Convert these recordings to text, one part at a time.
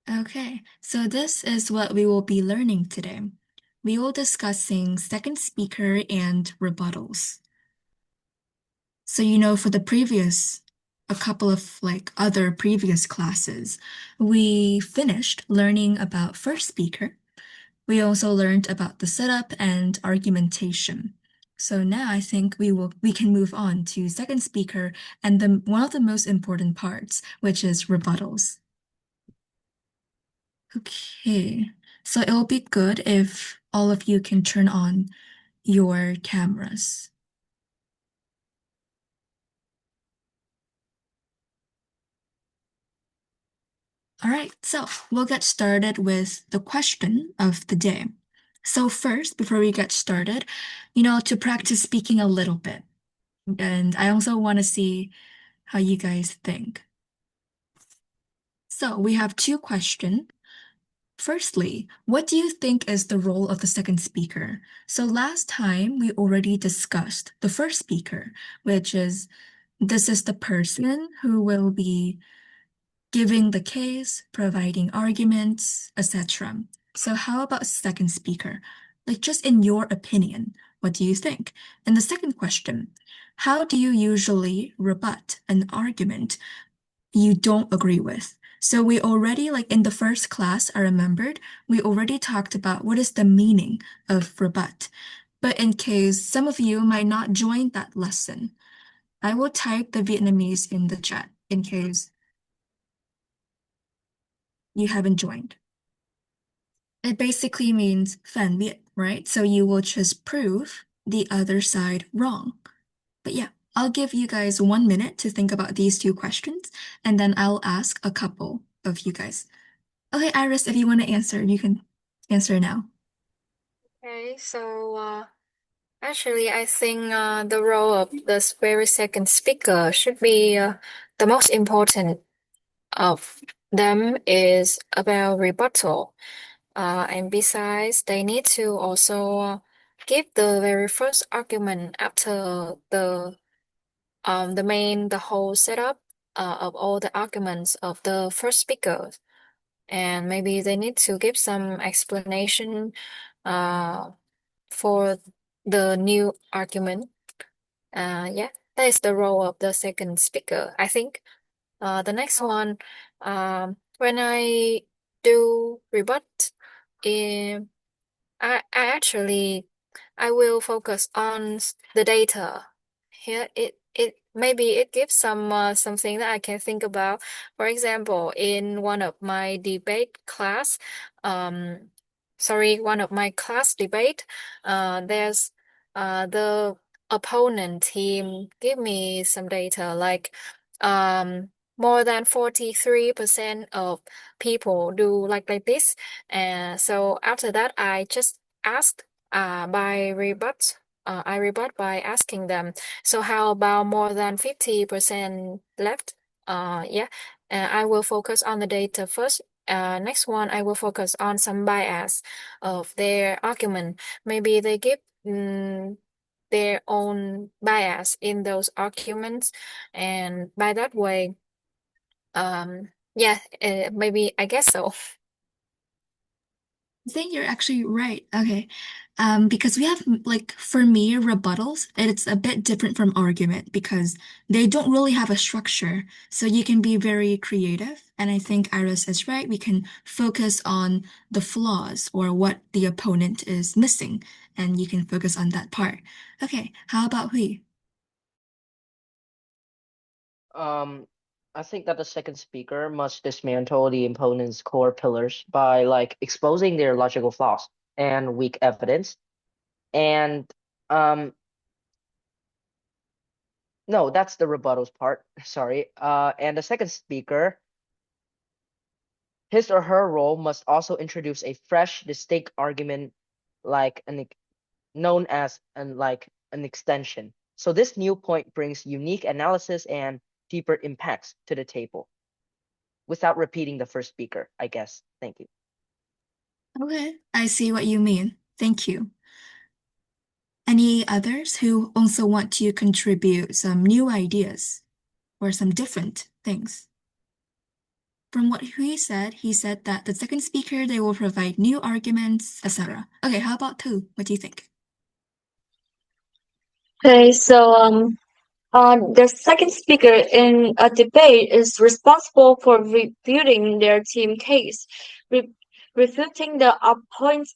Okay, so this is what we will be learning today. We will discussing second speaker and rebuttals. So, for the a couple of other previous classes, we finished learning about first speaker. We also learned about the setup and argumentation. So now I think we can move on to second speaker and one of the most important parts, which is rebuttals. Okay, so it will be good if all of you can turn on your cameras. All right, so we'll get started with the question of the day. So first, before we get started, to practice speaking a little bit. And I also want to see how you guys think. So we have two questions. Firstly, what do you think is the role of the second speaker? So last time we already discussed the first speaker, which is this is the person who will be giving the case, providing arguments, etc. So how about second speaker? Like just in your opinion, what do you think? And the second question, how do you usually rebut an argument you don't agree with? So we already, like in the first class, I remembered, we already talked about what is the meaning of rebut. But in case some of you might not join that lesson, I will type the Vietnamese in the chat in case you haven't joined. It basically means phản biện, right? So you will just prove the other side wrong. But yeah, I'll give you guys 1 minute to think about these two questions, and then I'll ask a couple of you guys. Okay, Iris, if you want to answer, you can answer now. Okay, so actually, I think the role of this very second speaker should be the most important of them is about rebuttal. And besides, they need to also give the very first argument after the whole setup of all the arguments of the first speaker. And maybe they need to give some explanation uh, for the new argument. Yeah, that is the role of the second speaker, I think. The next one, when I do rebut, um, I actually I will focus on the data. Here, it maybe it gives something that I can think about. For example, in one of my debate class, um, one of my class debate, there's the opponent team give me some data like more than 43% of people do like this. And so after that, I just asked by rebut. I rebut by asking them, so how about more than 50% left? Yeah, I will focus on the data first. Next one, I will focus on some bias of their argument. Maybe they give their own bias in those arguments, and by that way, yeah, maybe I guess so. I think you're actually right. Okay. Because we have, like, for me, rebuttals, it's a bit different from argument because they don't really have a structure. So you can be very creative. And I think Iris is right. We can focus on the flaws or what the opponent is missing, and you can focus on that part. Okay. How about Hui? Um, I think that the second speaker must dismantle the opponent's core pillars by like exposing their logical flaws and weak evidence. And um, no, that's the rebuttals part. Sorry. And the second speaker, his or her role must also introduce a fresh, distinct argument, like known as an extension. So this new point brings unique analysis and deeper impacts to the table without repeating the first speaker, I guess. Thank you. Okay. I see what you mean. Thank you. Any others who also want to contribute some new ideas or some different things? from what he said that the second speaker, they will provide new arguments, etc. Okay, how about two? What do you think? Okay, so the second speaker in a debate is responsible for refuting their team case, re refuting the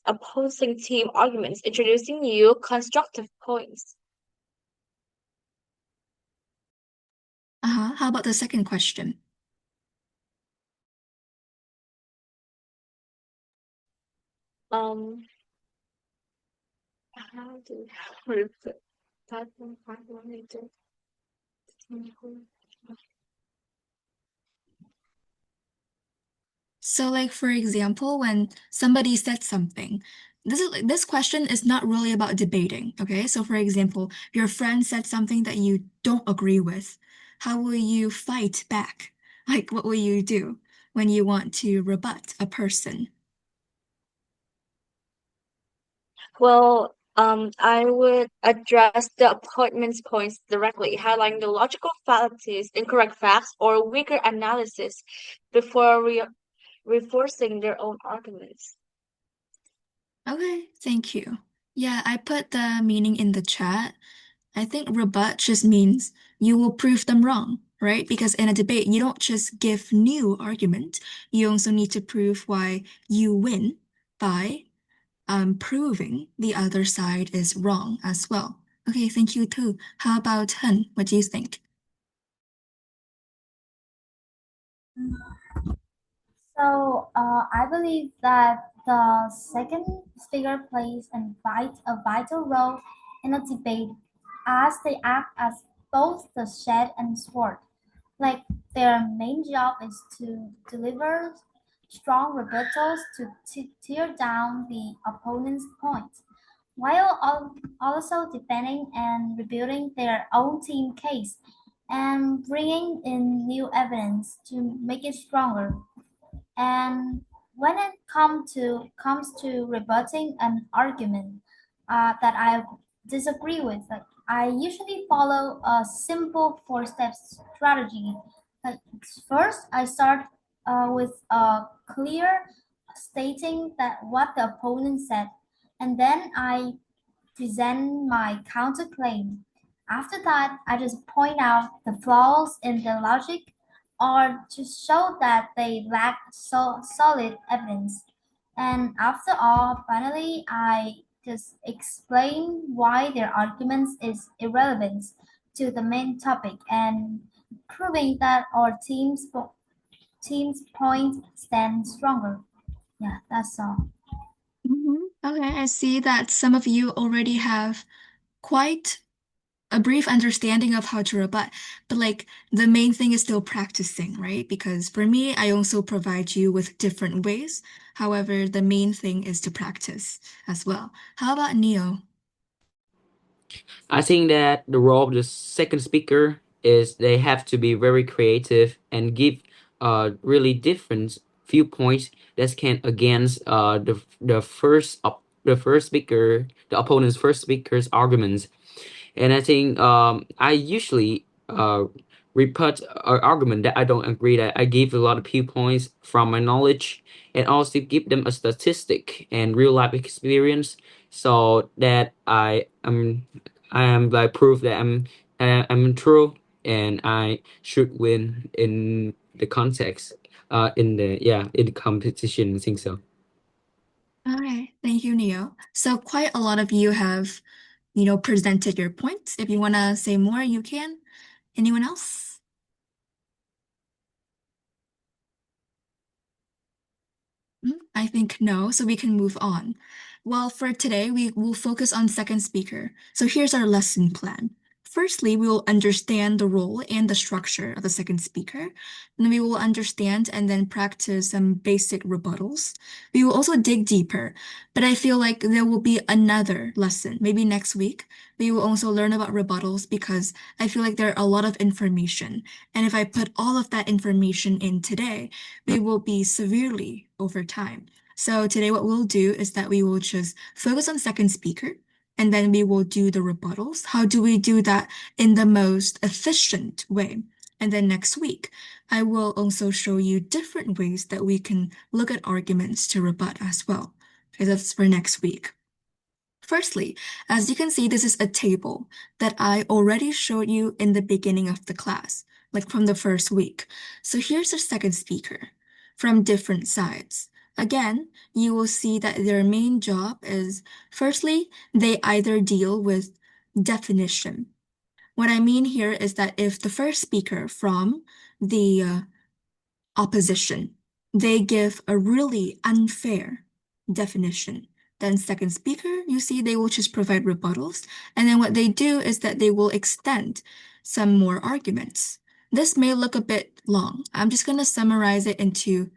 opposing team arguments, introducing new constructive points. How about the second question? Um, how to refute that one? So, like for example, when somebody said something, this question is not really about debating, okay? So, for example, your friend said something that you don't agree with. How will you fight back? Like, what will you do when you want to rebut a person? Well, I would address the opponent's points directly, highlighting the logical fallacies, incorrect facts, or weaker analysis before reinforcing their own arguments. Okay, thank you. Yeah, I put the meaning in the chat. I think rebut just means you will prove them wrong, right? Because in a debate, you don't just give new argument. You also need to prove why you win by proving the other side is wrong as well. Okay, thank you too. How about Hun? What do you think? I believe that the second speaker plays a vital role in a debate as they act as both the shield and sword. Like their main job is to deliver strong rebuttals to tear down the opponent's points, while also defending and rebuilding their own team case and bringing in new evidence to make it stronger. And when it comes to rebutting an argument that I disagree with, like I usually follow a simple four-step strategy. Like first, I start with a clear stating that what the opponent said, and then I present my counterclaim. After that, I just point out the flaws in the logic or to show that they lack solid evidence. And after all, finally, I just explain why their arguments is irrelevant to the main topic and proving that our team's point stands stronger. Yeah, that's all. Okay, I see that some of you already have quite a brief understanding of how to rebut, but like the main thing is still practicing, right? Because for me, I also provide you with different ways. However, the main thing is to practice as well. How about Neo? I think that the role of the second speaker is they have to be very creative and give really different viewpoints that can against the first speaker, the opponent's first speaker's arguments. And I think I usually rebut an argument that I don't agree, that I give a lot of viewpoints from my knowledge and also give them a statistic and real life experience so that I am like proof that I'm true and I should win in the context in the competition. I think so. Okay, thank you, Neo. So quite a lot of you have, presented your points. If you want to say more, you can. Anyone else? I think no, so we can move on. Well, for today, we will focus on second speaker. So here's our lesson plan. Firstly, we will understand the role and the structure of the second speaker. Then we will understand and then practice some basic rebuttals. We will also dig deeper, but I feel like there will be another lesson, maybe next week. We will also learn about rebuttals because I feel like there are a lot of information. And if I put all of that information in today, we will be severely over time. So today what we'll do is that we will just focus on second speaker and then we will do the rebuttals. How do we do that in the most efficient way? And then next week, I will also show you different ways that we can look at arguments to rebut as well. Okay, that's for next week. Firstly, as you can see, this is a table that I already showed you in the beginning of the class, like from the first week. So here's the second speaker from different sides. Again, you will see that their main job is, firstly, they either deal with definition. What I mean here is that if the first speaker from the opposition, they give a really unfair definition, then second speaker, you see, they will just provide rebuttals. And then what they do is that they will extend some more arguments. This may look a bit long. I'm just going to summarize it into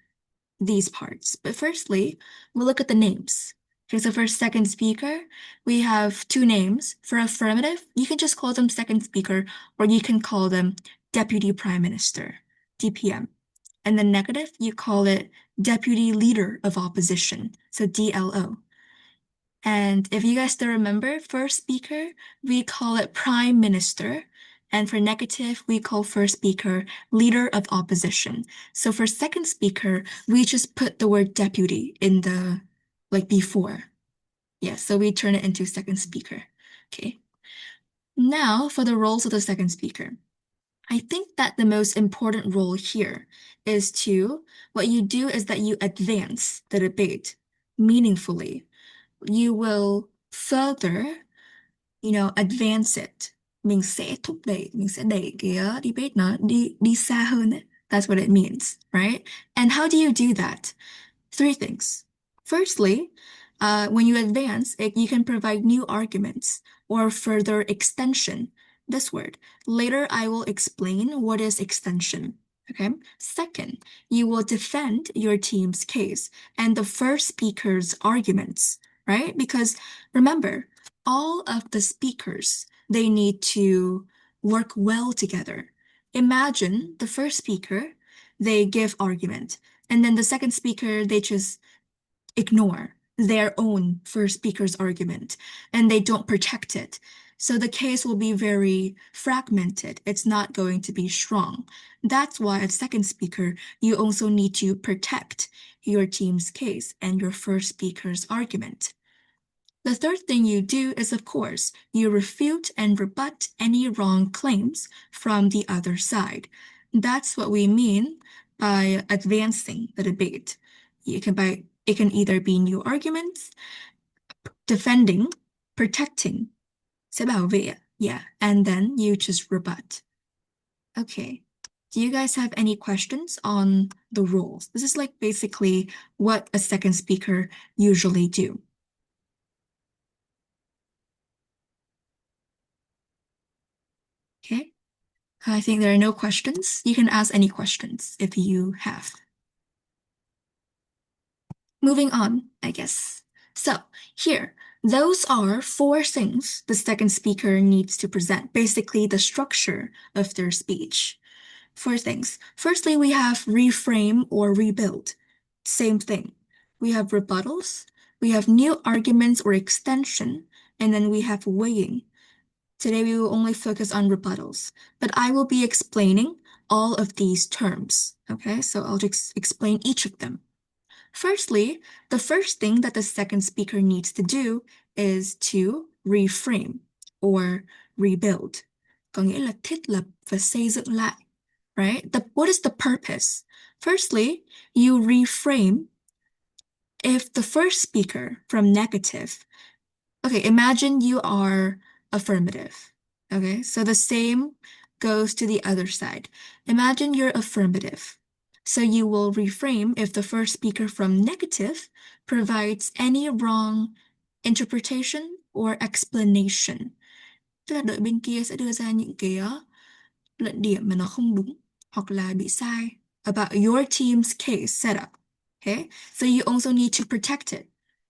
these parts. But firstly, we'll look at the names. Okay, so for second speaker, we have two names. For affirmative, you can just call them second speaker, or you can call them Deputy Prime Minister, DPM. And the negative, you call it Deputy Leader of Opposition, so DLO. And if you guys still remember, first speaker, we call it Prime Minister. And for negative, we call first speaker Leader of Opposition. So for second speaker, we just put the word deputy in the, like before. Yeah, so we turn it into second speaker. Okay. Now for the roles of the second speaker. I think that the most important role here is what you do is that you advance the debate meaningfully. You will further, advance it. Mình sẽ đẩy cái debate nó đi xa hơn ấy. That's what it means, right? And how do you do that? Three things. Firstly, when you advance, you can provide new arguments or further extension. This word. Later, I will explain what is extension. Okay. Second, you will defend your team's case and the first speaker's arguments, right? Because remember, all of the speakers, they need to work well together. Imagine the first speaker, they give argument, and then the second speaker, they just ignore their own first speaker's argument and they don't protect it. So the case will be very fragmented. It's not going to be strong. That's why as second speaker, you also need to protect your team's case and your first speaker's argument. The third thing you do is, of course, you refute and rebut any wrong claims from the other side. That's what we mean by advancing the debate. It can either be new arguments, defending, protecting, sẽ bảo vệ, yeah, and then you just rebut. Okay. Do you guys have any questions on the rules? This is like basically what a second speaker usually do. Okay. I think there are no questions. You can ask any questions if you have. Moving on, I guess. So here, those are 4 things the second speaker needs to present, basically the structure of their speech. 4 things. Firstly, we have reframe or rebuild. Same thing. We have rebuttals, we have new arguments or extension, and then we have weighing. Today we will only focus on rebuttals, but I will be explaining all of these terms. Okay, so I'll just explain each of them. Firstly, the first thing that the second speaker needs to do is to reframe or rebuild. Có nghĩa là thiết lập và xây dựng lại, right? What is the purpose? Firstly, you reframe if the first speaker from negative, okay, imagine you are affirmative, okay? So the same goes to the other side. Imagine you're affirmative. So you will reframe if the first speaker from negative provides any wrong interpretation or explanation. Tức là đội bên kia sẽ đưa ra những cái luận điểm mà nó không đúng hoặc là bị sai about your team's case setup. Okay? So you also need to protect it.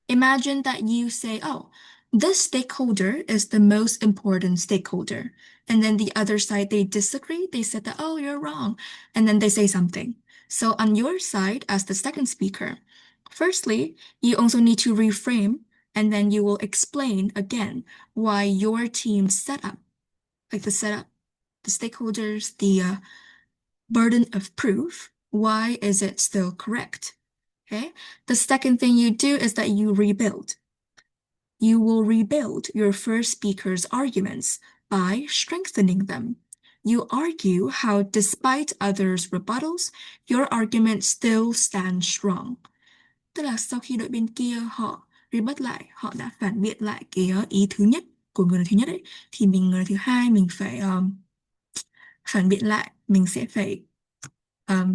Imagine that you say, oh, this stakeholder is the most important stakeholder. And then the other side, they disagree. They said that, oh, you're wrong. And then they say something. So on your side, as the second speaker, firstly, you also need to reframe, and then you will explain again why your team's setup, like the setup, the stakeholders, burden of proof. Why is it still correct? Okay. The second thing you do is that you rebuild. You will rebuild your first speaker's arguments by strengthening them. You argue how, despite others' rebuttals, your argument still stands strong. Tức là sau khi đội bên kia họ rebut lại, họ đã phản biện lại cái ý thứ nhất của người thứ nhất ấy, thì người thứ hai mình phải phản biện lại, mình sẽ phải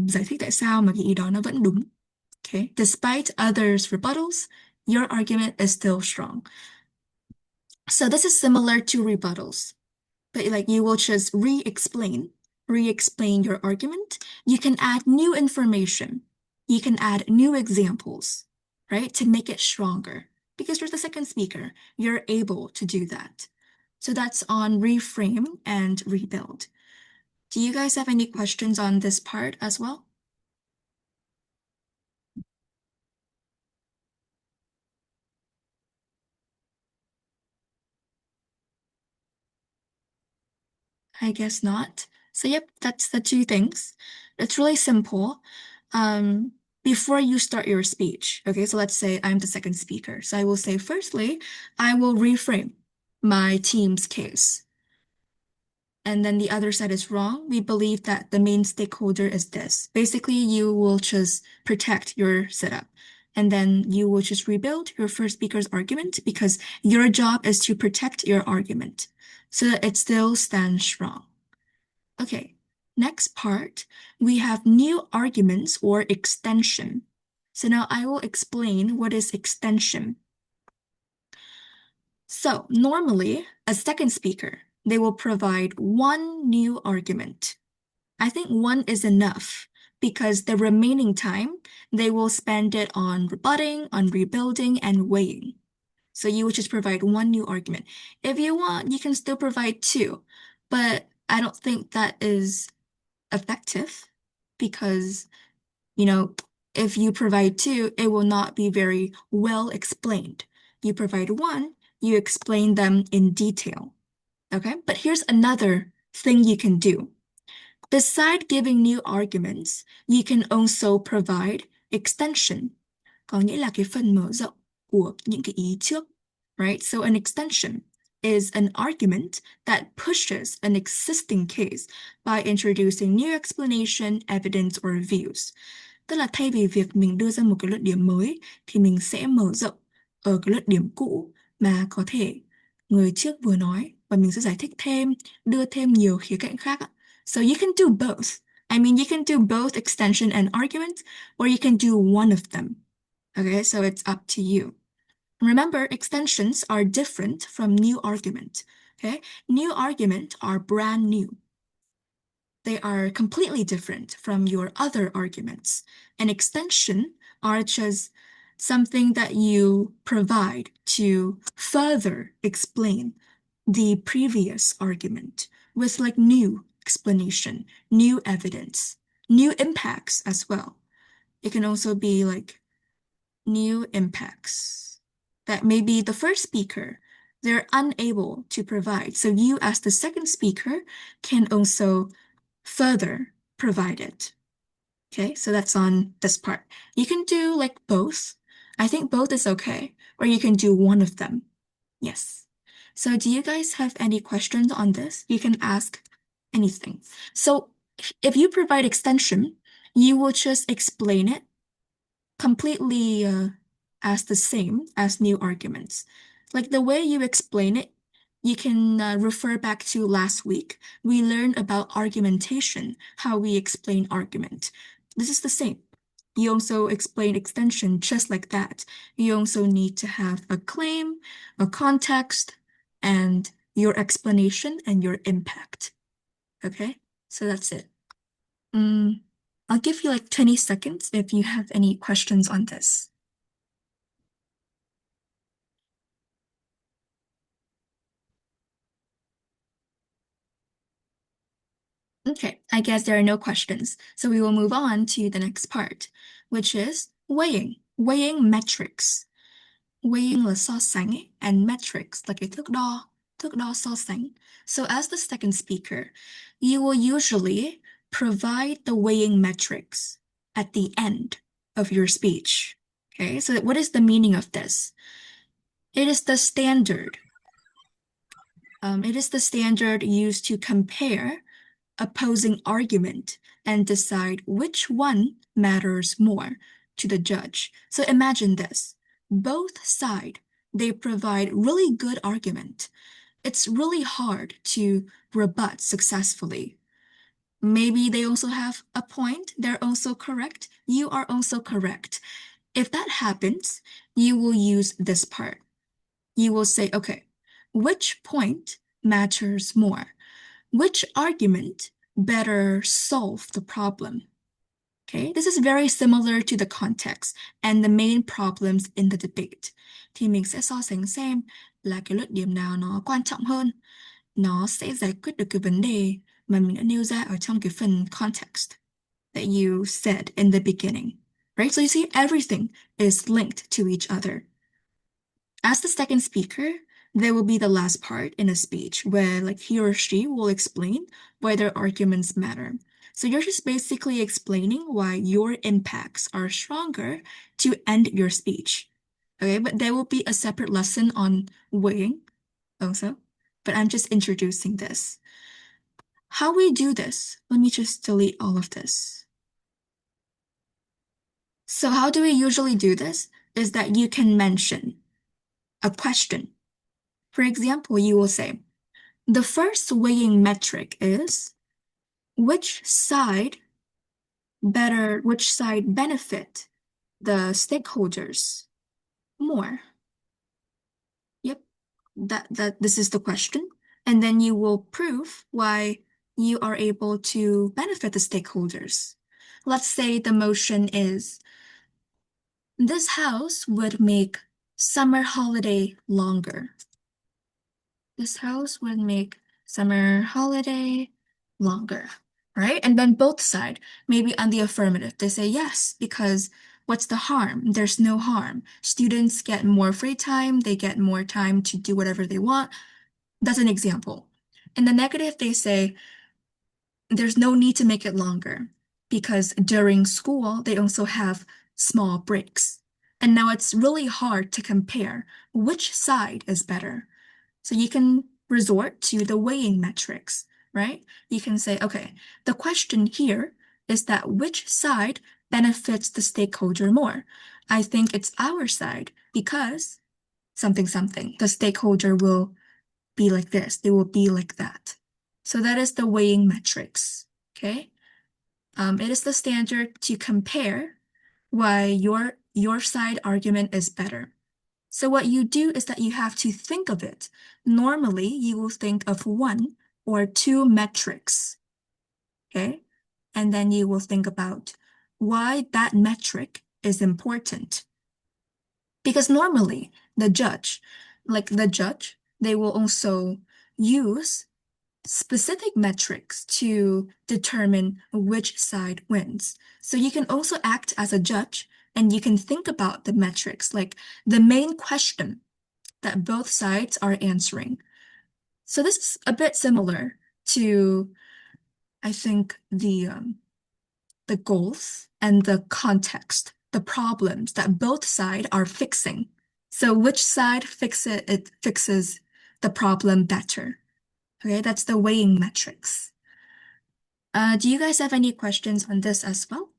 giải thích tại sao mà cái ý đó nó vẫn đúng. Okay. Despite others' rebuttals, your argument is still strong. So this is similar to rebuttals, but like you will just re-explain your argument. You can add new information. You can add new examples, right? To make it stronger. Because you're the second speaker, you're able to do that. So that's on reframe and rebuild. Do you guys have any questions on this part as well? I guess not. So yep, that's the two things. It's really simple. Before you start your speech, okay, so let's say I'm the second speaker. So I will say, firstly, I will reframe my team's case. And then the other side is wrong. We believe that the main stakeholder is this. Basically, you will just protect your setup. And then you will just rebuild your first speaker's argument because your job is to protect your argument so that it still stands strong. Okay, next part, we have new arguments or extension. So now I will explain what is extension. So normally, a second speaker, they will provide one new argument. I think one is enough because the remaining time, they will spend it on rebutting, on rebuilding, and weighing. So you would just provide one new argument. If you want, you can still provide two, but I don't think that is effective because, if you provide two, it will not be very well explained. You provide one, you explain them in detail. Okay, but here's another thing you can do. Beside giving new arguments, you can also provide extension. Có nghĩa là cái phần mở rộng của những cái ý trước, right? So an extension is an argument that pushes an existing case by introducing new explanation, evidence, or views. Tức là thay vì việc mình đưa ra một cái luận điểm mới, thì mình sẽ mở rộng ở cái luận điểm cũ mà có thể người trước vừa nói, và mình sẽ giải thích thêm, đưa thêm nhiều khía cạnh khác. So you can do both. I mean, you can do both extension and argument, or you can do one of them. Okay, so it's up to you. Remember, extensions are different from new argument. Okay, new argument are brand new. They are completely different from your other arguments. An extension are just something that you provide to further explain the previous argument with like new explanation, new evidence, new impacts as well. It can also be like new impacts that maybe the first speaker, they're unable to provide. So you as the second speaker can also further provide it. Okay, so that's on this part. You can do like both. I think both is okay, or you can do one of them. Yes. So do you guys have any questions on this? You can ask anything. So if you provide extension, you will just explain it completely as the same as new arguments. Like the way you explain it, you can refer back to last week. We learned about argumentation, how we explain argument. This is the same. You also explain extension just like that. You also need to have a claim, a context, and your explanation and your impact. Okay, so that's it. I'll give you like 20 seconds if you have any questions on this. Okay, I guess there are no questions. So we will move on to the next part, which is weighing metrics. Weighing là so sánh ấy, and metrics là cái thước đo so sánh. So as the second speaker, you will usually provide the weighing metrics at the end of your speech. Okay, so what is the meaning of this? It is the standard. It is the standard used to compare opposing argument and decide which one matters more to the judge. So imagine this. Both sides, they provide really good argument. It's really hard to rebut successfully. Maybe they also have a point. They're also correct. You are also correct. If that happens, you will use this part. You will say, okay, which point matters more? Which argument better solve the problem? Okay, this is very similar to the context and the main problems in the debate. Thì mình sẽ so sánh xem là cái luận điểm nào nó quan trọng hơn, nó sẽ giải quyết được cái vấn đề mà mình đã nêu ra ở trong cái phần context that you said in the beginning, right? So you see, everything is linked to each other. As the second speaker, there will be the last part in a speech where like he or she will explain why their arguments matter. So you're just basically explaining why your impacts are stronger to end your speech. Okay, but there will be a separate lesson on weighing also, but I'm just introducing this. How we do this, let me just delete all of this. So how do we usually do this? Is that you can mention a question. For example, you will say, the first weighing metric is which side benefit the stakeholders more? Yep, this is the question. And then you will prove why you are able to benefit the stakeholders. Let's say the motion is, this house would make summer holiday longer. This house would make summer holiday longer, right? And then both sides, maybe on the affirmative, they say yes, because what's the harm? There's no harm. Students get more free time, they get more time to do whatever they want. That's an example. In the negative, they say there's no need to make it longer because during school, they also have small breaks. And now it's really hard to compare which side is better. So you can resort to the weighing metrics, right? You can say, okay, the question here is that which side benefits the stakeholder more? I think it's our side because something, the stakeholder will be like this, they will be like that. So that is the weighing metrics, okay? It is the standard to compare why your side argument is better. So what you do is that you have to think of it. Normally, you will think of one or two metrics, okay? And then you will think about why that metric is important. Because normally, the judge, they will also use specific metrics to determine which side wins. So you can also act as a judge and you can think about the metrics, like the main question that both sides are answering. So this is a bit similar to, I think, the goals and the context, the problems that both sides are fixing. So which side fixes the problem better? Okay, that's the weighing metrics. Do you guys have any questions on this as well?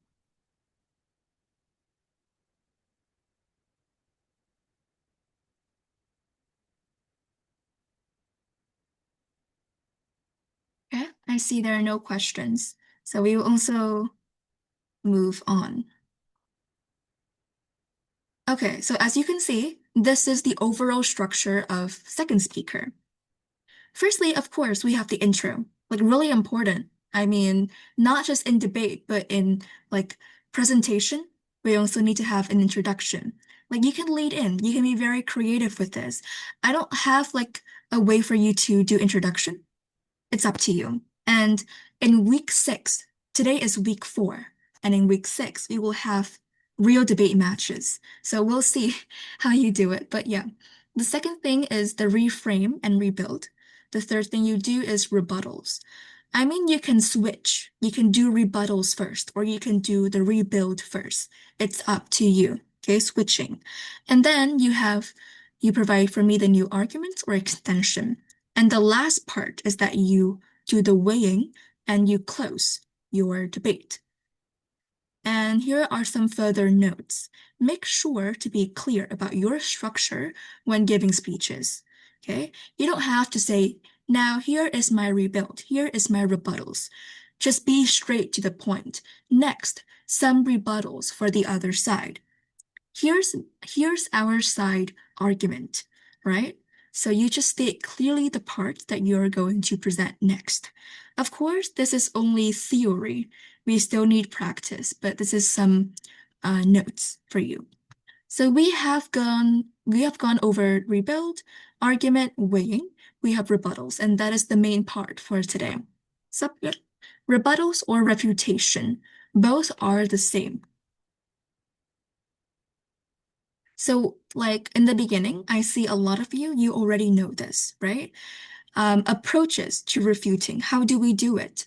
Okay, I see there are no questions. So we will also move on. Okay, so as you can see, this is the overall structure of second speaker. Firstly, of course, we have the intro, like really important. I mean, not just in debate, but in like presentation, we also need to have an introduction. Like you can lead in, you can be very creative with this. I don't have like a way for you to do introduction. It's up to you. And in week 6, today is week 4, and in week 6, we will have real debate matches. So we'll see how you do it. But yeah, the second thing is the reframe and rebuild. The third thing you do is rebuttals. I mean, you can switch. You can do rebuttals first, or you can do the rebuild first. It's up to you. Okay, switching. And then you provide for me the new arguments or extension. And the last part is that you do the weighing and you close your debate. And here are some further notes. Make sure to be clear about your structure when giving speeches. Okay? You don't have to say, now here is my rebuild, here is my rebuttals. Just be straight to the point. Next, some rebuttals for the other side. Here's our side argument, right? So you just state clearly the part that you're going to present next. Of course, this is only theory. We still need practice, but this is some notes for you. So we have gone over rebuild, argument, weighing. We have rebuttals, and that is the main part for today. Subject, rebuttals or refutation, both are the same. So like in the beginning, I see a lot of you already know this, right? Approaches to refuting. How do we do it?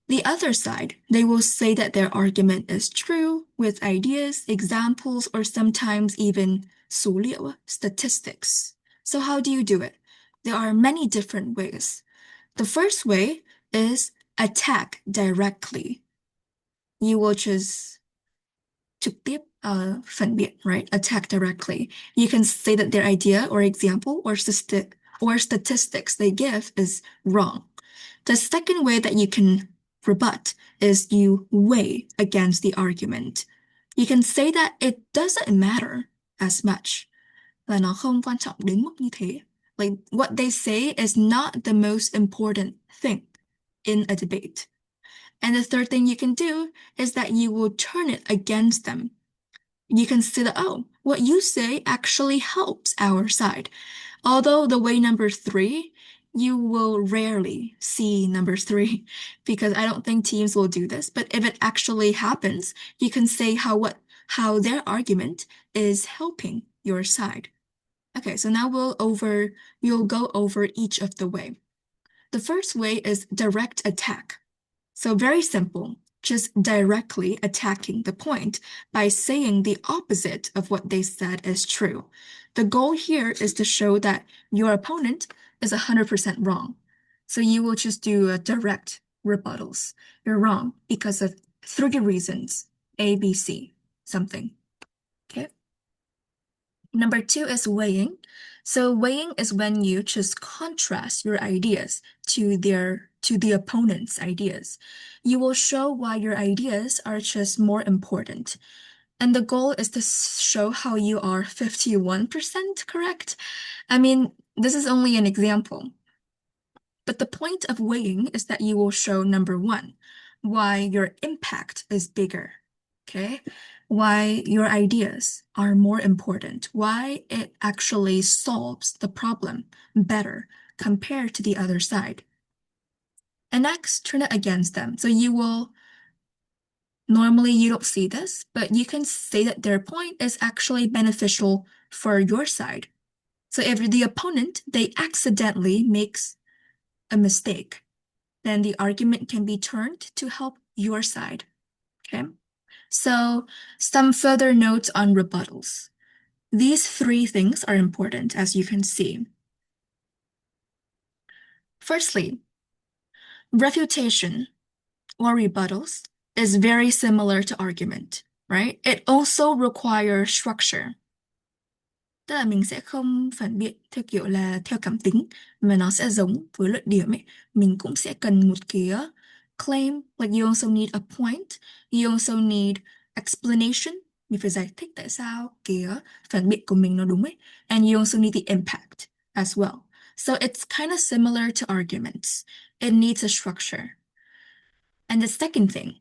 The other side, they will say that their argument is true with ideas, examples, or sometimes even 数liệu, statistics. So how do you do it? There are many different ways. The first way is attack directly. You will just trực tiếp phản biện, right? Attack directly. You can say that their idea or example or statistics they give is wrong. The second way that you can rebut is you weigh against the argument. You can say that it doesn't matter as much. Là nó không quan trọng đến mức như thế. Like what they say is not the most important thing in a debate. And the third thing you can do is that you will turn it against them. You can say that, oh, what you say actually helps our side. Although the way number 3, you will rarely see number 3 because I don't think teams will do this. But if it actually happens, you can say how their argument is helping your side. Okay, so now we'll go over each of the way. The first way is direct attack. So very simple, just directly attacking the point by saying the opposite of what they said is true. The goal here is to show that your opponent is 100% wrong. So you will just do direct rebuttals. You're wrong because of 3 reasons, A, B, C, something. Okay. Number 2 is weighing. So weighing is when you just contrast your ideas to the opponent's ideas. You will show why your ideas are just more important. And the goal is to show how you are 51% correct. I mean, this is only an example. But the point of weighing is that you will show number 1, why your impact is bigger. Okay? Why your ideas are more important, why it actually solves the problem better compared to the other side. And next, turn it against them. So normally you don't see this, but you can say that their point is actually beneficial for your side. So if the opponent, they accidentally makes a mistake, then the argument can be turned to help your side. Okay? So some further notes on rebuttals. These 3 things are important, as you can see. Firstly, refutation or rebuttals is very similar to argument, right? It also requires structure. Tức là mình sẽ không phản biện theo kiểu là theo cảm tính, mà nó sẽ giống với luận điểm ấy. Mình cũng sẽ cần một cái claim, like you also need a point, you also need explanation, mình phải giải thích tại sao cái phản biện của mình nó đúng ấy. And you also need the impact as well. So it's kind of similar to arguments. It needs a structure. And the second thing,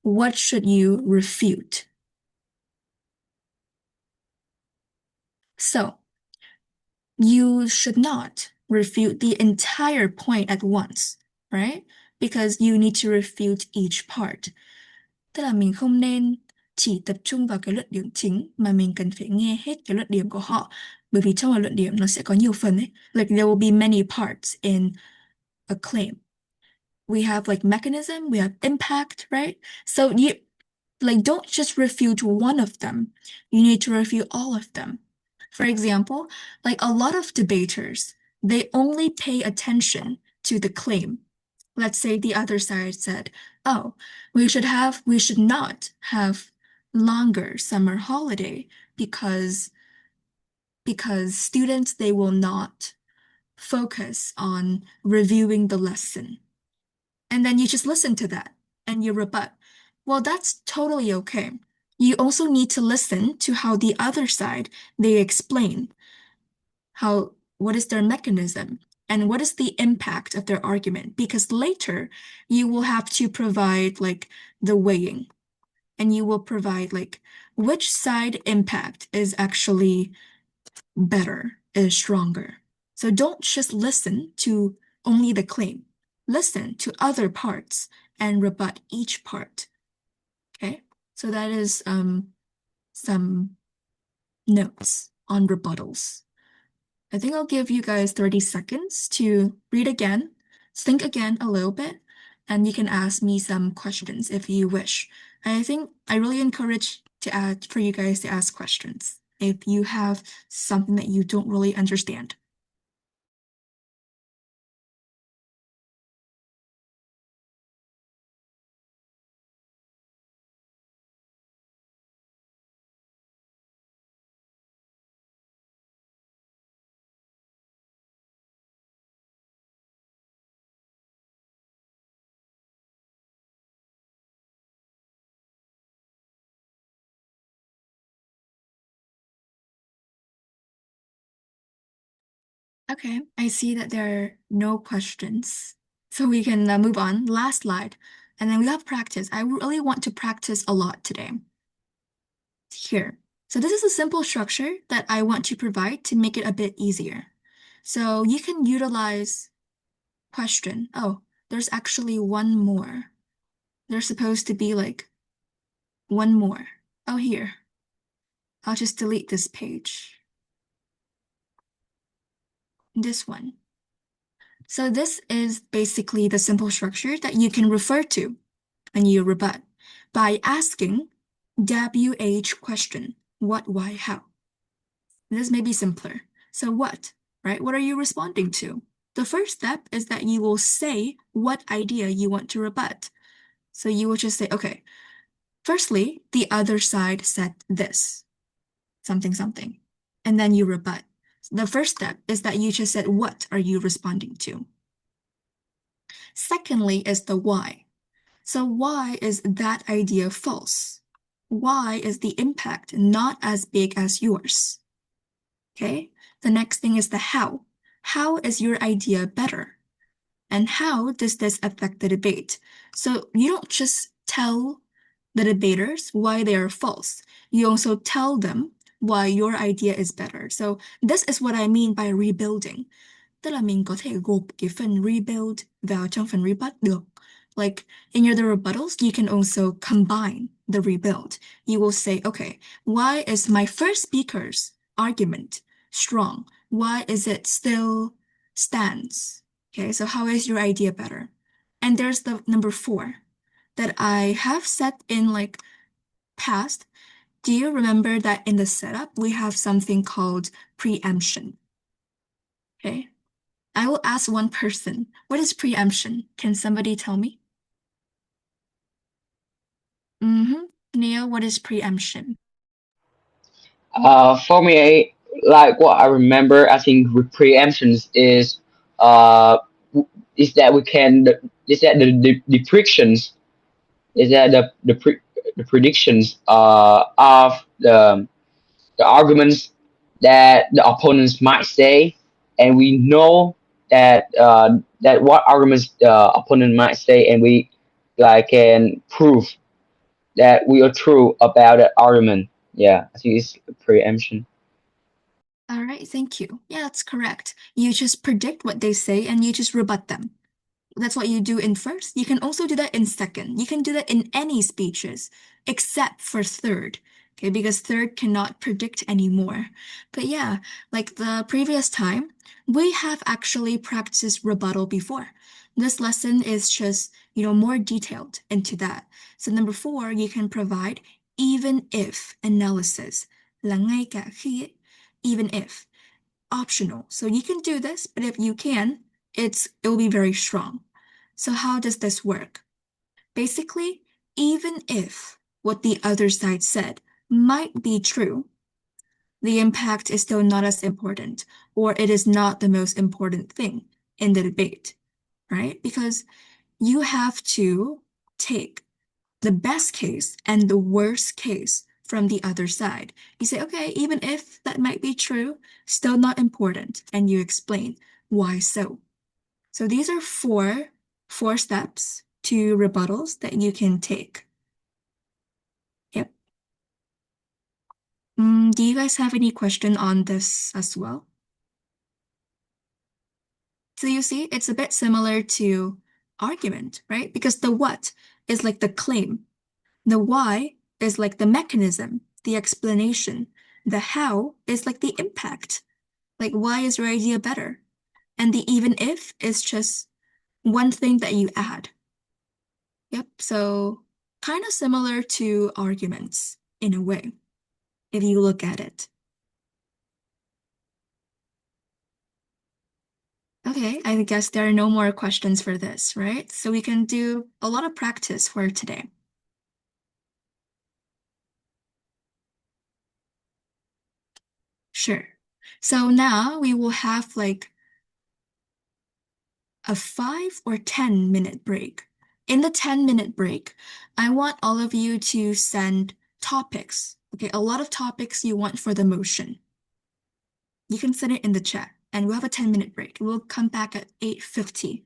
what should you refute? So you should not refute the entire point at once, right? Because you need to refute each part. Tức là mình không nên chỉ tập trung vào cái luận điểm chính mà mình cần phải nghe hết cái luận điểm của họ. Bởi vì trong một luận điểm nó sẽ có nhiều phần ấy. Like there will be many parts in a claim. we have like mechanism, we have impact, right? So you don't just refute one of them. You need to refute all of them. For example, like a lot of debaters, they only pay attention to the claim. Let's say the other side said, "Oh, we should not have longer summer holiday because students they will not focus on reviewing the lesson." And then you just listen to that and you rebut. Well, that's totally okay. You also need to listen to how the other side they explain what is their mechanism and what is the impact of their argument, because later you will have to provide like the weighing, and you will provide like which side impact is actually better, is stronger. So don't just listen to only the claim. Listen to other parts and rebut each part. Okay? So that is some notes on rebuttals. I think I'll give you guys 30 seconds to read again, think again a little bit, and you can ask me some questions if you wish. I think I really encourage for you guys to ask questions if you have something that you don't really understand. Okay, I see that there are no questions. So we can move on. Last slide. And then we have practice. I really want to practice a lot today. Here. So this is a simple structure that I want to provide to make it a bit easier. So you can utilize question. Oh, there's actually one more. There's supposed to be like one more. Oh, here. I'll just delete this page. This one. So this is basically the simple structure that you can refer to when you rebut by asking WH question. What, why, how? This may be simpler. So what, right? What are you responding to? The first step is that you will say what idea you want to rebut. So you will just say, okay, firstly, the other side said this, something, something, and then you rebut. The first step is that you just said, what are you responding to? Secondly is the why. So why is that idea false? Why is the impact not as big as yours? Okay, the next thing is the how. How is your idea better? And how does this affect the debate? So you don't just tell the debaters why they are false. You also tell them why your idea is better. So this is what I mean by rebuilding. Tức là mình có thể gộp cái phần rebuild vào trong phần rebut được. Like in the rebuttals, you can also combine the rebuild. You will say, okay, why is my first speaker's argument strong? Why is it still stands? Okay, so how is your idea better? And there's the number 4 that I have set in like past. Do you remember that in the setup, we have something called preemption? Okay, I will ask one person, what is preemption? Can somebody tell me? Neil, what is preemption? For me, like what I remember, I think with preemptions uh is that we can is that the predictions is that the predictions of the arguments that the opponents might say, and we know that that what arguments the opponent might say, and we like can prove that we are true about that argument. Yeah, I think it's preemption. All right, thank you. Yeah, that's correct. You just predict what they say and you just rebut them. That's what you do in first. You can also do that in second. You can do that in any speeches except for third. Okay, because third cannot predict anymore. But yeah, like the previous time, we have actually practiced rebuttal before. This lesson is just, more detailed into that. So number 4, you can provide even if analysis. Là ngay cả khi, even if. Optional. So you can do this, but if you can, it will be very strong. So how does this work? Basically, even if what the other side said might be true, the impact is still not as important, or it is not the most important thing in the debate, right? Because you have to take the best case and the worst case from the other side. You say, okay, even if that might be true, still not important, and you explain why so. So these are four steps to rebuttals that you can take. Yep. Do you guys have any question on this as well? So you see, it's a bit similar to argument, right? Because the what is like the claim. The why is like the mechanism, the explanation. The how is like the impact. Like, why is your idea better? And the even if is just one thing that you add. Yep, so kind of similar to arguments in a way, if you look at it. Okay, I guess there are no more questions for this, right? So we can do a lot of practice for today. Sure. So now we will have like a 5 or 10-minute break. In the 10-minute break, I want all of you to send topics. Okay, a lot of topics you want for the motion. You can send it in the chat, and we'll have a 10-minute break. We'll come back at 8:50.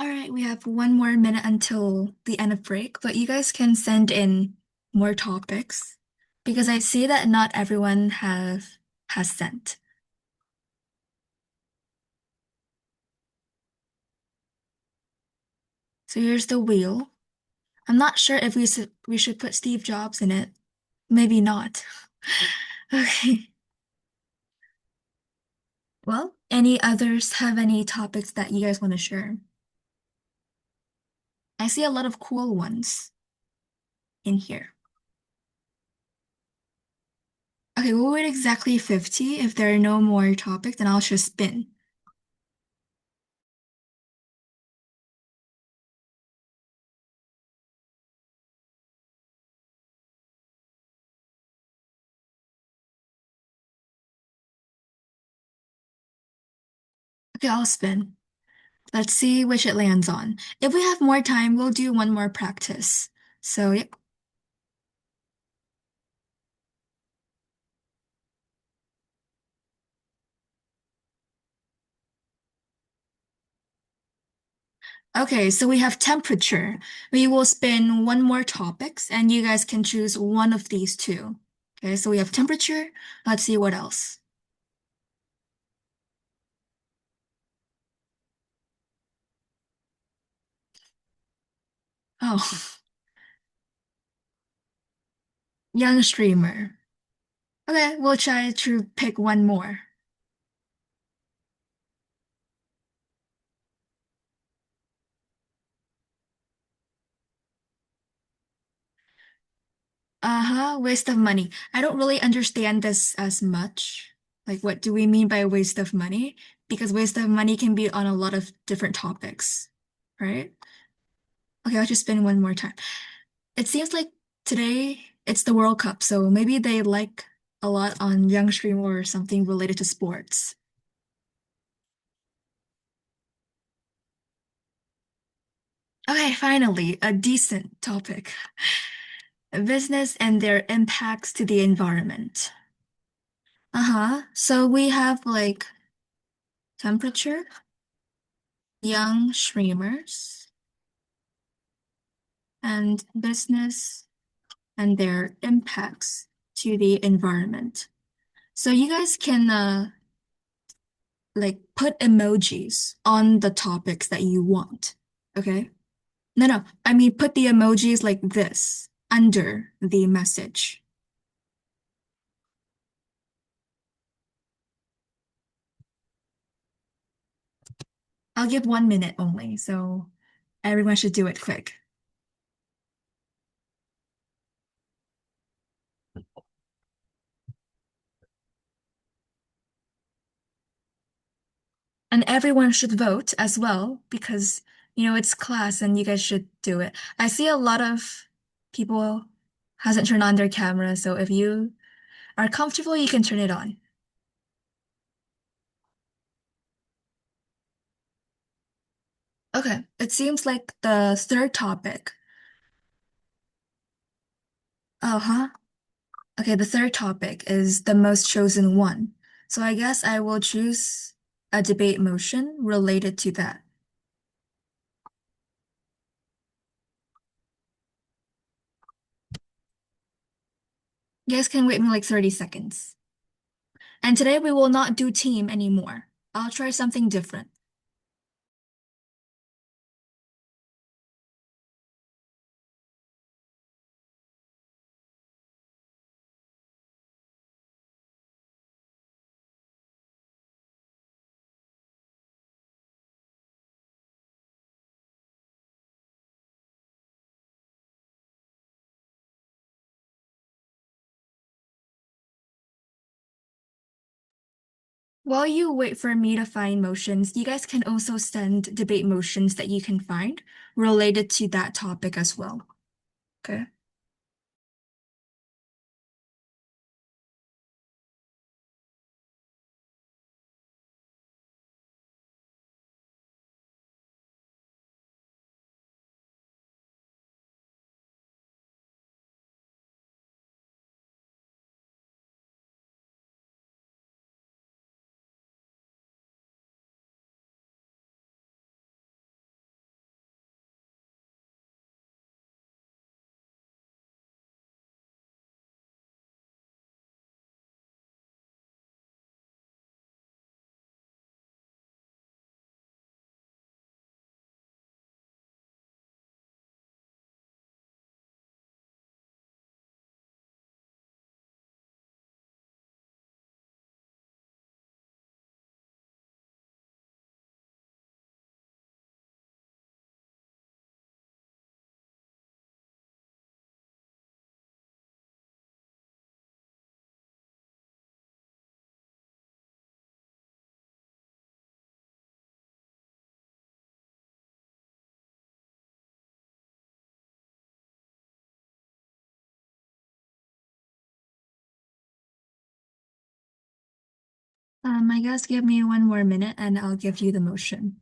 All right, we have 1 more minute until the end of break, but you guys can send in more topics because I see that not everyone has sent. So here's the wheel. I'm not sure if we should put Steve Jobs in it. Maybe not. Okay. Well, any others have any topics that you guys want to share? I see a lot of cool ones in here. Okay, we'll wait exactly 50. If there are no more topics, then I'll just spin. Okay, I'll spin. Let's see which it lands on. If we have more time, we'll do one more practice. So, yep. Okay, so we have temperature. We will spin one more topics and you guys can choose one of these two. Okay, so we have temperature. Let's see what else. Oh, young streamer. Okay, we'll try to pick one more. Uh-huh, waste of money. I don't really understand this as much. Like, what do we mean by waste of money? Because waste of money can be on a lot of different topics, right? Okay, I'll just spin one more time. It seems like today it's the World Cup, so maybe they like a lot on Young Stream or something related to sports. Okay, finally, a decent topic. Business and their impacts to the environment. Uh-huh. So we have like temperature, young streamers, and business and their impacts to the environment. So you guys can like put emojis on the topics that you want. Okay? No, no. I mean put the emojis like this under the message. I'll give 1 minute only, so everyone should do it quick. And everyone should vote as well because, it's class and you guys should do it. I see a lot of people hasn't turned on their camera, so if you are comfortable, you can turn it on. Okay, it seems like the third topic. Uh-huh. Okay, the third topic is the most chosen one. So I guess I will choose a debate motion related to that. You guys can wait me like 30 seconds. And today we will not do team anymore. I'll try something different. While you wait for me to find motions, you guys can also send debate motions that you can find related to that topic as well. Okay. I guess give me 1 more minute and I'll give you the motion.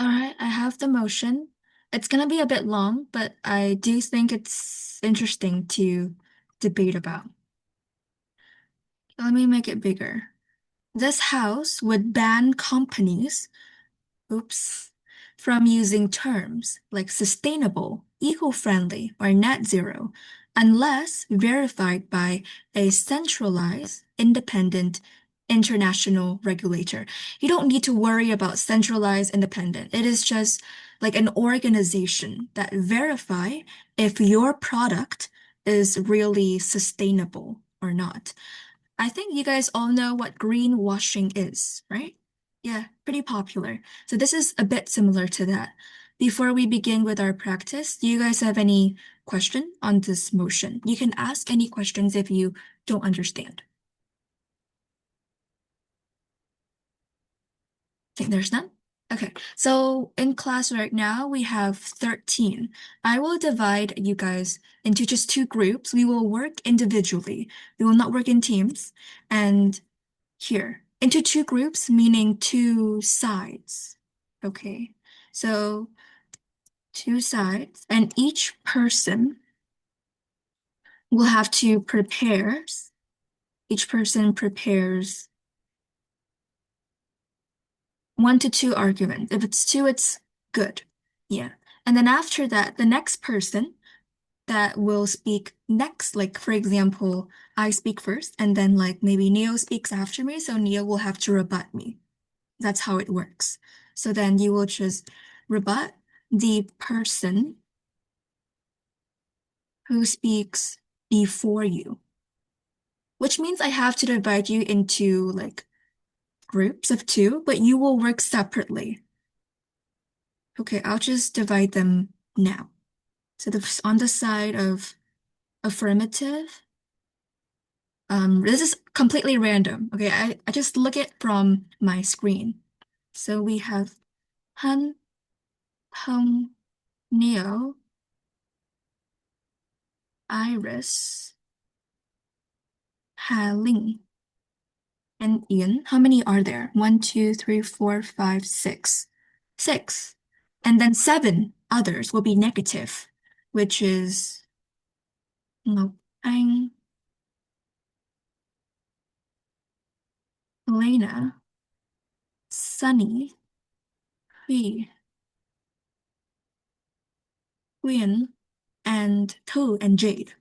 All right, I have the motion. It's gonna be a bit long, but I do think it's interesting to debate about. Let me make it bigger. This house would ban companies, oops, from using terms like sustainable, eco-friendly, or net zero unless verified by a centralized, independent international regulator. You don't need to worry about centralized, independent. It is just like an organization that verify if your product is really sustainable or not. I think you guys all know what greenwashing is, right? Yeah, pretty popular. So this is a bit similar to that. Before we begin with our practice, do you guys have any question on this motion? You can ask any questions if you don't understand. Think there's none? Okay, so in class right now, we have 13. I will divide you guys into just 2 groups. We will work individually. We will not work in teams. And here, into 2 groups, meaning 2 sides. Okay, so 2 sides, and each person will have to prepare, each person prepares 1 to 2 arguments. If it's 2, it's good. Yeah. And then after that, the next person that will speak next, like for example, I speak first, and then like maybe Neo speaks after me, so Neo will have to rebut me. That's how it works. So then you will just rebut the person who speaks before you, which means I have to divide you into like groups of 2, but you will work separately. Okay, I'll just divide them now. So on the side of affirmative, this is completely random. Okay, I just look it from my screen. So we have Han, Hong, Neo, Iris, Ha Ling, and Ian. How many are there? 1, 2, 3, 4, 5, 6. 6. And then 7 others will be negative, which is Ngọc Anh, Elena, Sunny, Huy, Quyên, and Thư and Jade.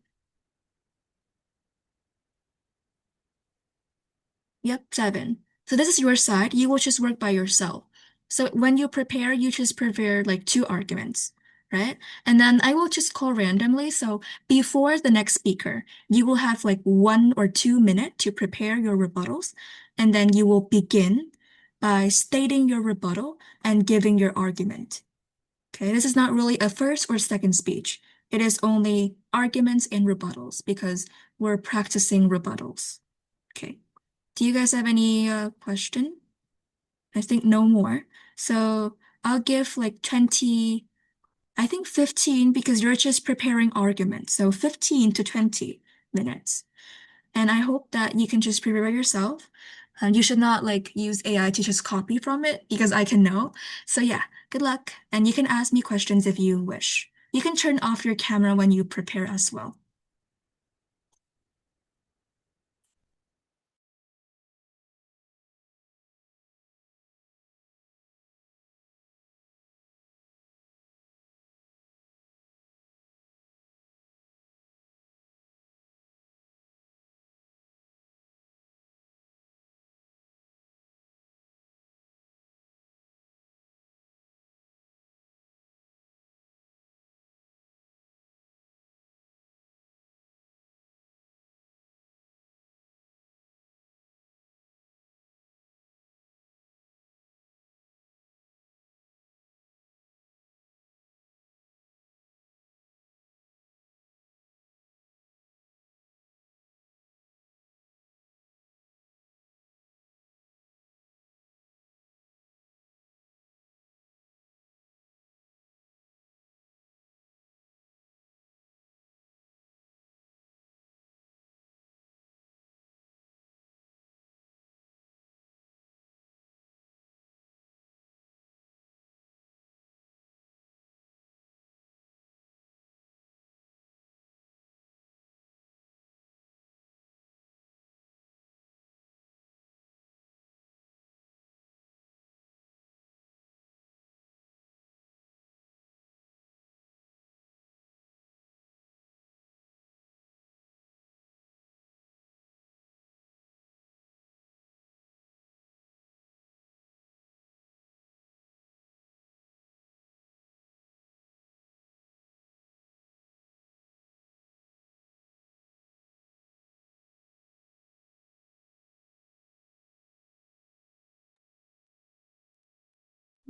Yep, 7. So this is your side. You will just work by yourself. So when you prepare, you just prepare like 2 arguments, right? And then I will just call randomly. So before the next speaker, you will have like 1 or 2 minutes to prepare your rebuttals. And then you will begin by stating your rebuttal and giving your argument. Okay, this is not really a first or second speech. It is only arguments and rebuttals because we're practicing rebuttals. Okay. Do you guys have any question? I think no more. So I'll give like 20, I think 15 because you're just preparing arguments. So 15 to 20 minutes. And I hope that you can just prepare yourself. And you should not like use AI to just copy from it because I can know. So yeah, good luck. And you can ask me questions if you wish. You can turn off your camera when you prepare as well.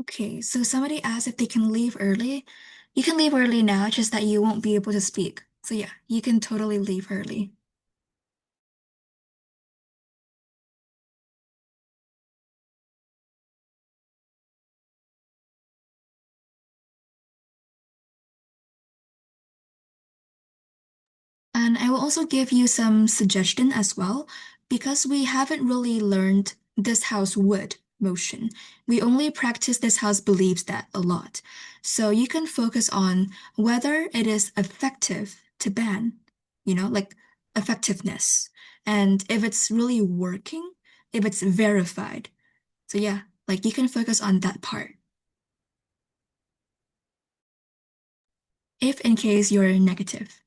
Okay, so somebody asked if they can leave early. You can leave early now, just that you won't be able to speak. So yeah, you can totally leave early. And I will also give you some suggestion as well, because we haven't really learned this house would motion. We only practice this house believes that a lot. So you can focus on whether it is effective to ban, like effectiveness. And if it's really working, if it's verified. So yeah, like you can focus on that part. If in case you're negative.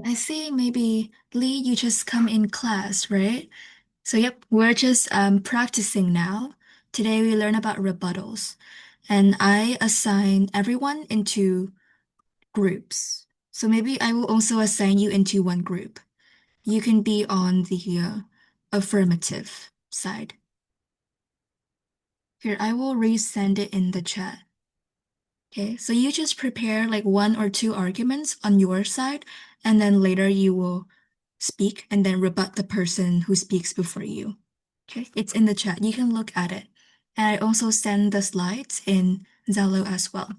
I see maybe Lee, you just come in class, right? So yep, we're just practicing now. Today we learn about rebuttals, and I assign everyone into groups. So maybe I will also assign you into one group. You can be on the affirmative side. Here, I will resend it in the chat. Okay, so you just prepare like one or two arguments on your side, and then later you will speak and then rebut the person who speaks before you. Okay, it's in the chat. You can look at it. And I also send the slides in Zello as well.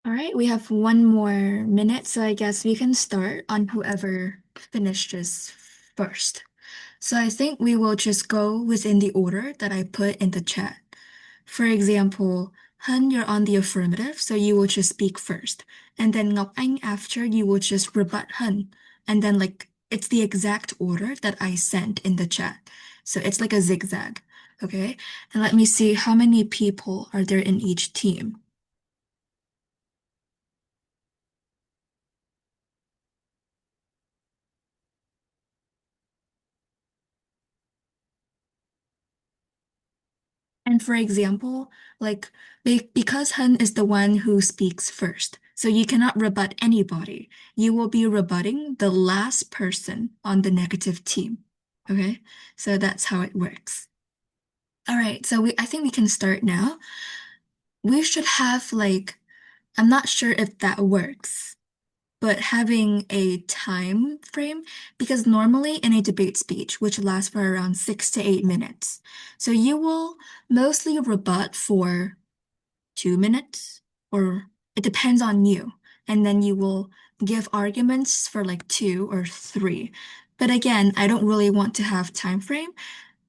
All right, we have one more minute, so I guess we can start on whoever finishes first. So I think we will just go within the order that I put in the chat. For example, Hun, you're on the affirmative, so you will just speak first. And then Ngọc Anh, after, you will just rebut Hun. And then, like, it's the exact order that I sent in the chat. So it's like a zigzag, okay? And let me see how many people are there in each team. And for example, like because Hun is the one who speaks first, so you cannot rebut anybody. You will be rebutting the last person on the negative team. Okay? So that's how it works. All right, so I think we can start now. We should have like, I'm not sure if that works, but having a time frame, because normally in a debate speech, which lasts for around 6 to 8 minutes, so you will mostly rebut for 2 minutes, or it depends on you. And then you will give arguments for like 2 or 3. But again, I don't really want to have time frame.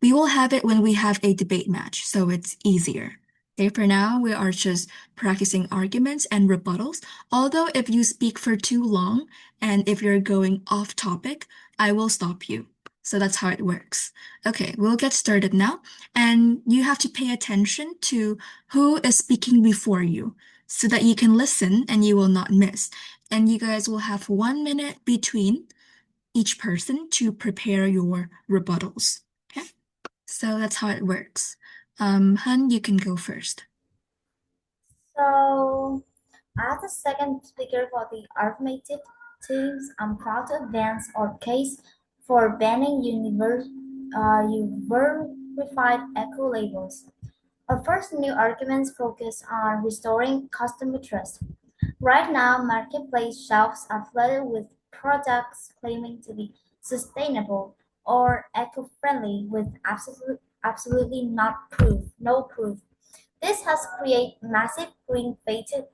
We will have it when we have a debate match, so it's easier. Okay, for now, we are just practicing arguments and rebuttals. Although if you speak for too long and if you're going off topic, I will stop you. So that's how it works. Okay, we'll get started now. And you have to pay attention to who is speaking before you so that you can listen and you will not miss. And you guys will have 1 minute between each person to prepare your rebuttals. Okay? So that's how it works. Hun, you can go first. So, as the second speaker for the automated teams, I'm proud to advance our case for banning verified echo labels. Our first new arguments focus on restoring customer trust. Right now, marketplace shelves are flooded with products claiming to be sustainable or eco-friendly with absolutely no proof. This has created massive green fatigue.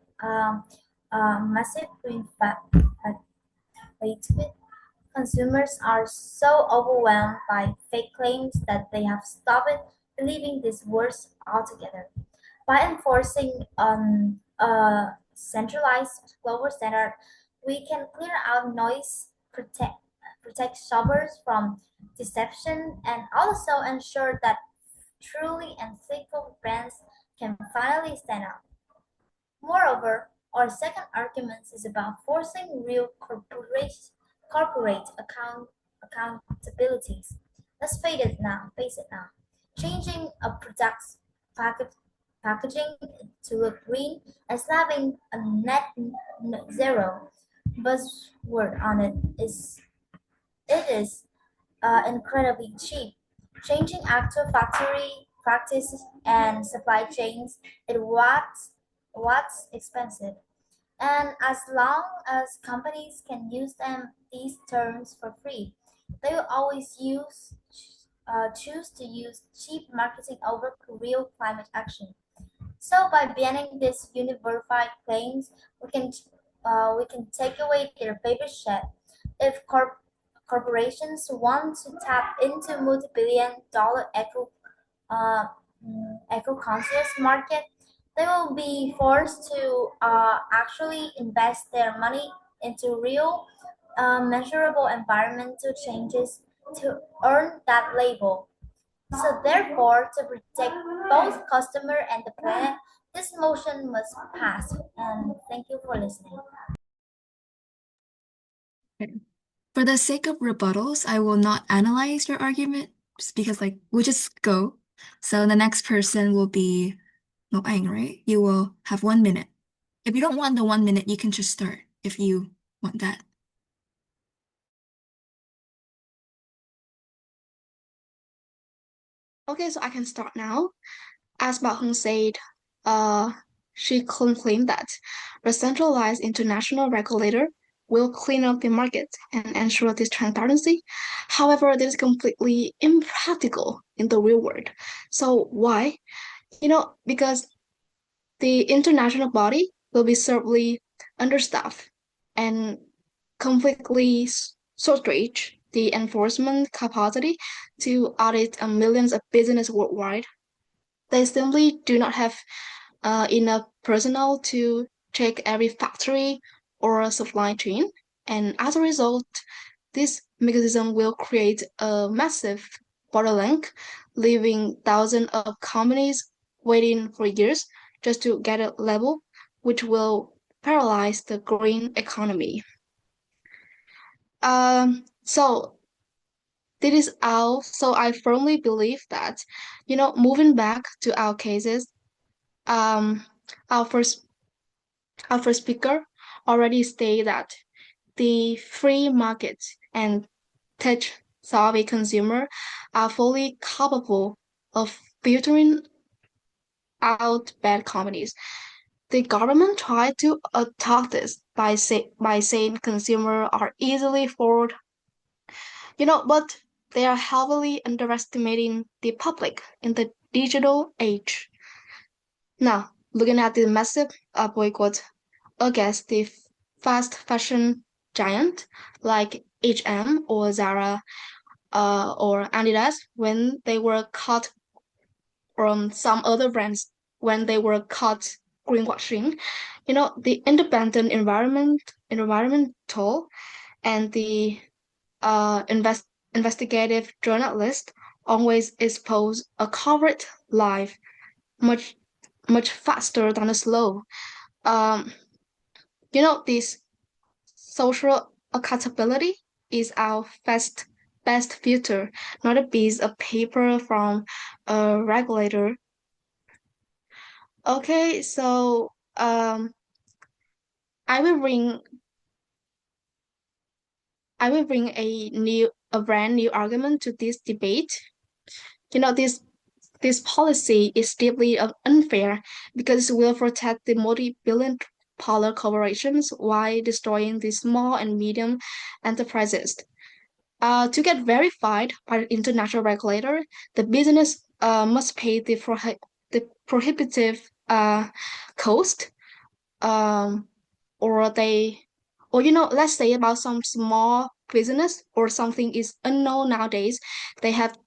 Consumers are so overwhelmed by fake claims that they have stopped believing these words altogether. By enforcing a centralized global standard, we can clear out noise, protect shoppers from deception, and also ensure that truly ethical brands can finally stand out. Moreover, our second argument is about forcing real corporate accountabilities. Let's face it now. Changing a product's packaging to look green and slapping a net zero buzzword on it is incredibly cheap. Changing actual factory practices and supply chains is what's expensive. And as long as companies can use these terms for free, they will always choose to use cheap marketing over real climate action. So by banning these universal claims, we can take away their paper shed. If corporations want to tap into multi-billion-dollar uh, eco-conscious market, they will be forced to actually invest their money into real, measurable environmental changes to earn that label. So therefore, to protect both customer and the planet, this motion must pass. And thank you for listening. Okay. For the sake of rebuttals, I will not analyze your argument just because like we'll just go. So the next person will be Ngọc Anh, right? You will have 1 minute. If you don't want the 1 minute, you can just start if you want that. Okay, so I can start now. As Bảo Hưng said, she claimed that the centralized international regulator will clean up the market and ensure this transparency. However, this is completely impractical in the real world. So why? Because the international body will be severely understaffed and completely shortage the enforcement capacity to audit millions of business worldwide. They simply do not have enough personnel to check every factory or supply chain. And as a result, this mechanism will create a massive bottleneck, leaving thousands of companies waiting for years just to get a level, which will paralyze the green economy. So this is our, so I firmly believe that, moving back to our cases, um, our first speaker already stated that the free market and tech-savvy consumer are fully capable of filtering out bad companies. The government tried to attack this by saying consumers are easily fooled, but they are heavily underestimating the public in the digital age. Now, looking at the massive boycott against the fast fashion giant like H&M or Zara or Adidas when they were caught, from some other brands when they were caught greenwashing, the independent environmental and the investigative journalist always expose a covered life much faster than a slow. Um, this social accountability is our best filter, not a piece of paper from a regulator. Okay, so I will bring a brand new argument to this debate. This policy is deeply unfair because it will protect the multi-billion dollar corporations while destroying the small and medium enterprises. To get verified by the international regulator, the business must pay the prohibitive cost, or let's say about some small business or something is unknown nowadays, they have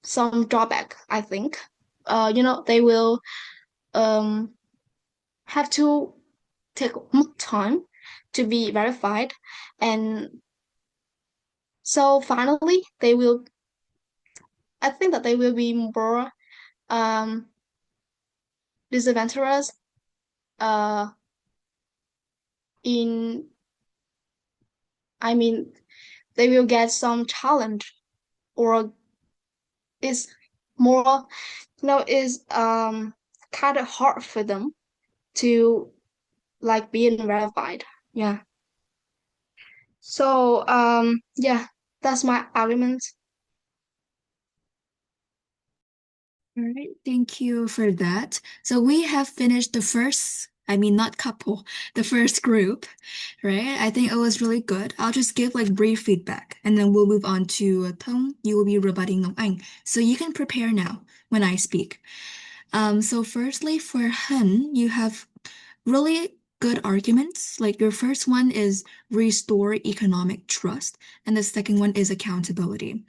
some drawback, I think. They will have to take more time to be verified, and so finally I think that they will be more disadvantageous in I mean they will get some challenge, or is more is kind of hard for them to like being verified. Yeah. So yeah, that's my argument. All right, thank you for that. So we have finished the first, I mean, not couple, the first group, right? I think it was really good. I'll just give like brief feedback and then we'll move on to Thông. You will be rebutting Ngọc Anh. So you can prepare now when I speak. So firstly, for Hun, you have really good arguments. Like your first one is restore economic trust, and the second one is accountability.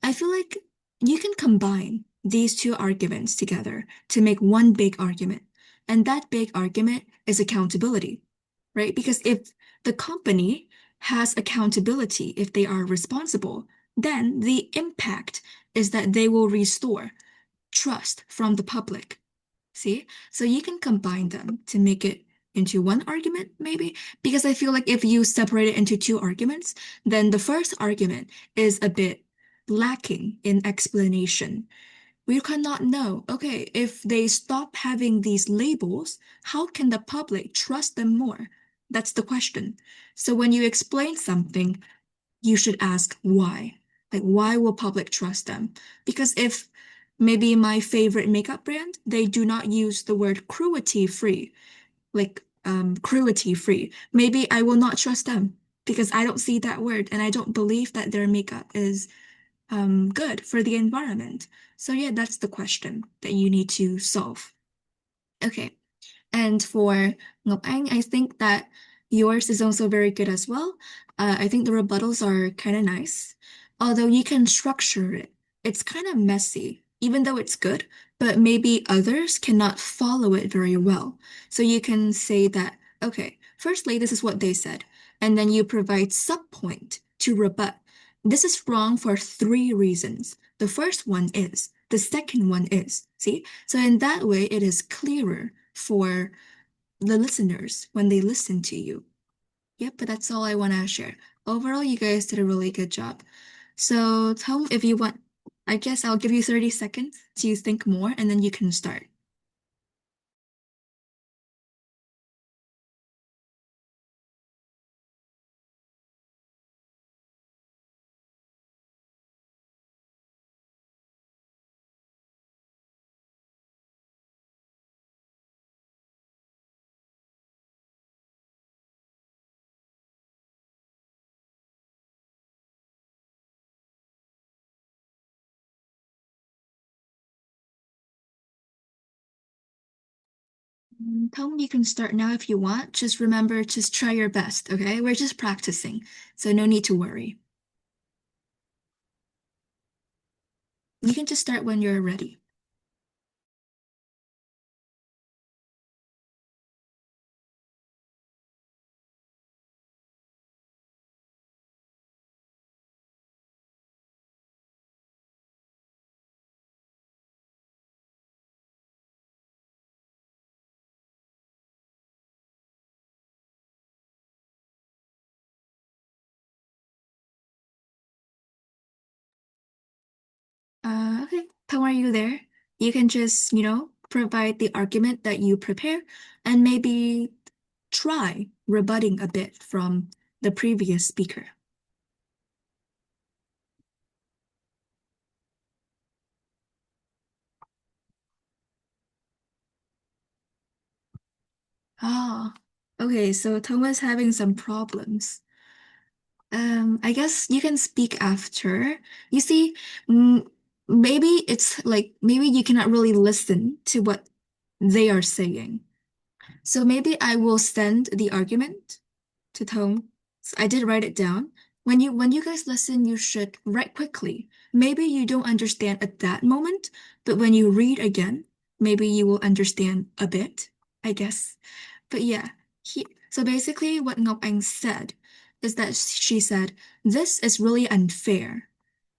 I feel like you can combine these two arguments together to make one big argument. And that big argument is accountability, right? Because if the company has accountability, if they are responsible, then the impact is that they will restore trust from the public. See? So you can combine them to make it into one argument, maybe, because I feel like if you separate it into two arguments, then the first argument is a bit lacking in explanation. We cannot know, okay, if they stop having these labels, how can the public trust them more? That's the question. So when you explain something, you should ask why. Like, why will public trust them? Because if maybe my favorite makeup brand, they do not use the word cruelty-free, like cruelty-free, maybe I will not trust them because I don't see that word and I don't believe that their makeup is good for the environment. So yeah, that's the question that you need to solve. Okay, And for Ngọc Anh, I think that yours is also very good as well. I think the rebuttals are kind of nice. Although you can structure it, it's kind of messy, even though it's good, but maybe others cannot follow it very well. So you can say that, okay, firstly, this is what they said, and then you provide subpoint to rebut. This is wrong for three reasons. The first one is, the second one is. See? So in that way, it is clearer for the listeners when they listen to you. Yep, but that's all I want to share. Overall, you guys did a really good job. So, Tom, if you want, I guess I'll give you 30 seconds to think more and then you can start. Tom, you can start now if you want. Just remember, just try your best, okay? We're just practicing, so no need to worry. You can just start when you're ready. Okay, Tom, are you there? You can just, provide the argument that you prepare and maybe try rebutting a bit from the previous speaker. Ah, okay, so Thomas having some problems. I guess you can speak after. You see, maybe it's like maybe you cannot really listen to what they are saying. So maybe I will send the argument to Tom. I did write it down. When you guys listen, you should write quickly. Maybe you don't understand at that moment, but when you read again, maybe you will understand a bit, I guess. But yeah, so basically what Ngọc Anh said is that she said, this is really unfair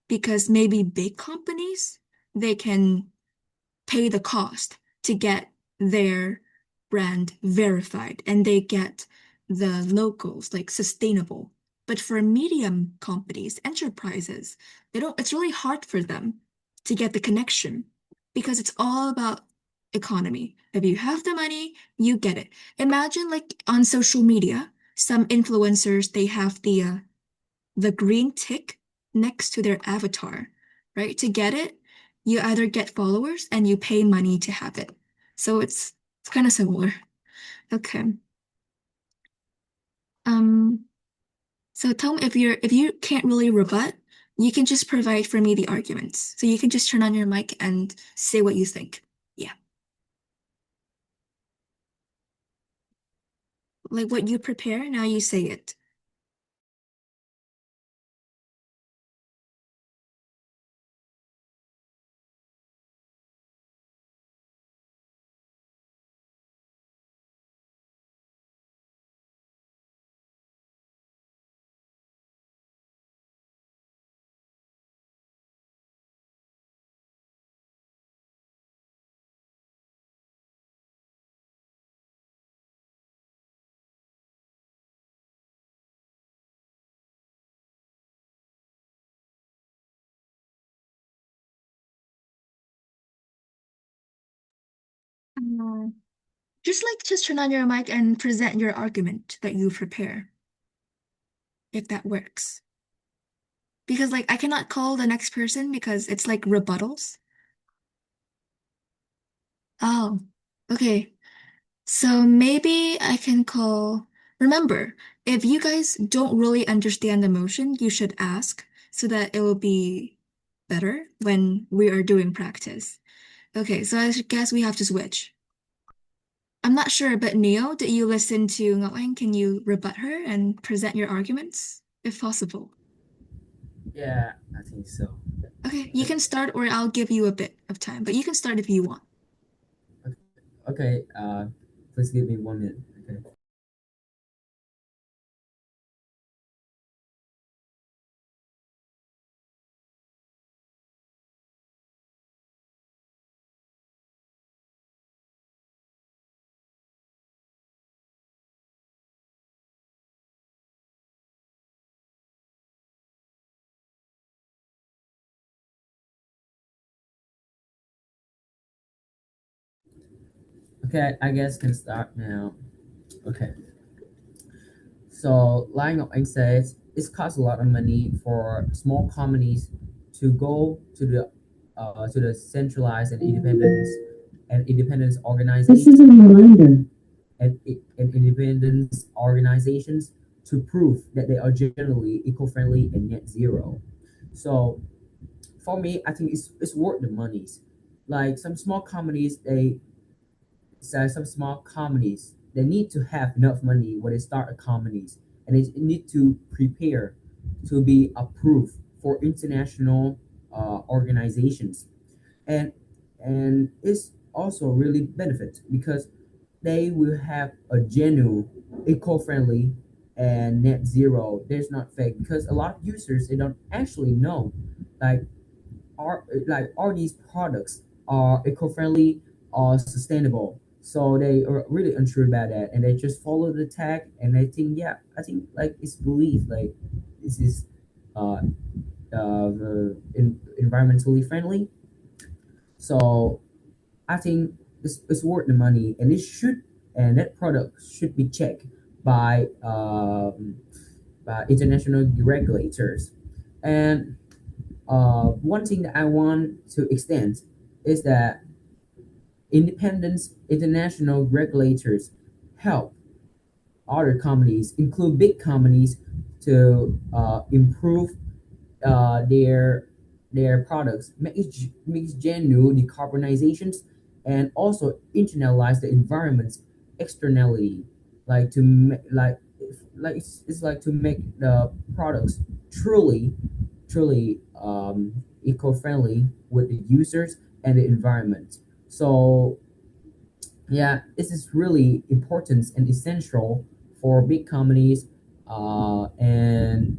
because maybe big companies, they can pay the cost to get their brand verified and they get the logos like sustainable. But for medium companies, enterprises, it's really hard for them to get the connection because it's all about economy. If you have the money, you get it. Imagine like on social media, some influencers, they have the green tick next to their avatar, right? To get it, you either get followers and you pay money to have it. So it's kind of similar. Okay. Um, so Tom, if you can't really rebut, you can just provide for me the arguments. So you can just turn on your mic and say what you think. Yeah. Like what you prepare, now you say it. Uh, just turn on your mic and present your argument that you prepare, if that works. Because like I cannot call the next person because it's like rebuttals. Oh, okay. So maybe I can call. Remember, if you guys don't really understand the motion, you should ask so that it will be better when we are doing practice. Okay, so I guess we have to switch. I'm not sure, but Neo, did you listen to Ngọc Anh? Can you rebut her and present your arguments, if possible? Yeah, I think so. Okay, you can start, or I'll give you a bit of time, but you can start if you want. Okay, please give me 1 minute. Okay. Okay, I guess can start now. Okay. So, like Anh says, it costs a lot of money for small companies to go to the centralized and independence organizations. This is a reminder. And independence organizations to prove that they are generally eco-friendly and net zero. So for me, I think it's worth the monies. Like some small companies they need to have enough money when they start companies, and they need to prepare to be approved for international organizations, and it's also really benefit because they will have a genuine eco-friendly and net zero. There's not fake because a lot of users they don't actually know like are these products are eco-friendly or sustainable, so they are really unsure about that and they just follow the tag and they think yeah I think like it's believed like this is uh environmentally friendly, so I think it's worth the money and that product should be checked by international regulators. And one thing that I want to extend is that independent international regulators help other companies, include big companies, to improve their products, make genuine decarbonizations, and also internalize the environment's externality, like it's like to make the products truly eco-friendly with the users and the environment. So yeah, this is really important and essential for big companies and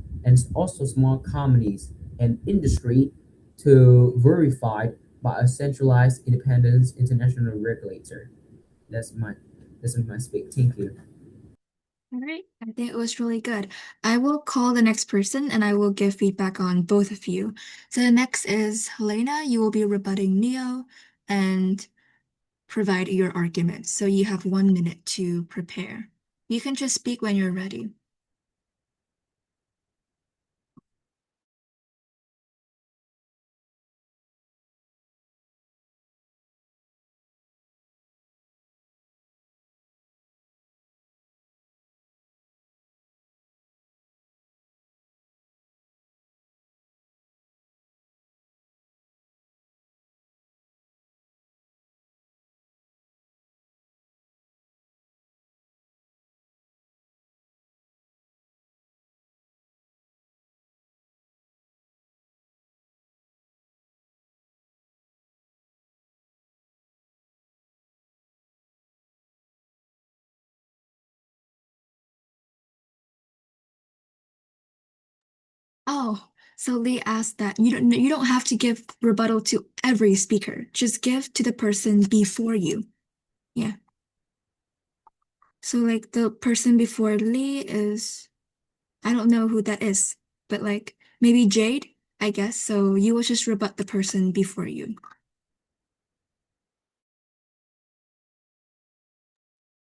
also small companies and industry to verify by a centralized independent international regulator. That's my speak. Thank you. All right, I think it was really good. I will call the next person and I will give feedback on both of you. So the next is Helena. You will be rebutting Neo and provide your arguments. So you have 1 minute to prepare. You can just speak when you're ready. Oh, so Lee asked that you don't have to give rebuttal to every speaker. Just give to the person before you. Yeah. So like the person before Lee is I don't know who that is, but like maybe Jade, I guess. So you will just rebut the person before you.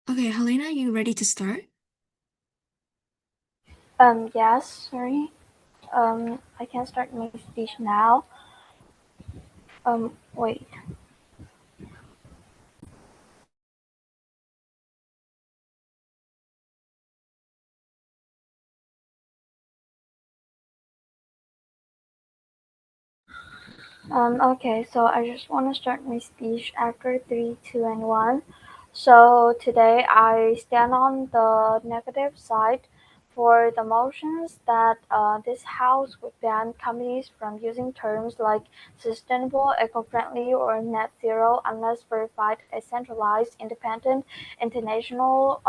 Okay, Helena, you ready to start? Yes, sorry. I can start my speech now. Wait. Okay, so I just want to start my speech after 3, 2, and 1. So today I stand on the negative side for the motions that this House would ban companies from using terms like sustainable, eco-friendly, or net zero unless verified as centralized, independent, international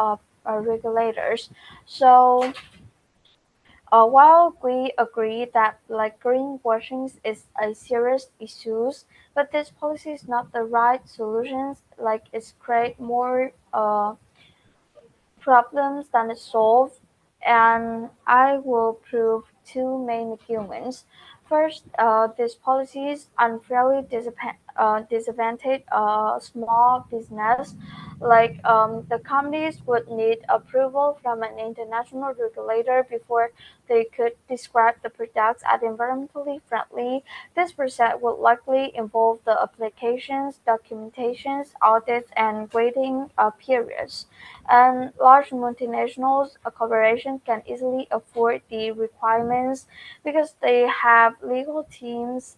regulators. So while we agree that like greenwashing is a serious issue, but this policy is not the right solution. Like it's create more problems than it solves, and I will prove two main arguments. First, these policies unfairly disadvantage small business. Like the companies would need approval from an international regulator before they could describe the products as environmentally friendly. This process would likely involve the applications, documentations, audits, and waiting periods. And large multinationals corporations can easily afford the requirements because they have legal teams,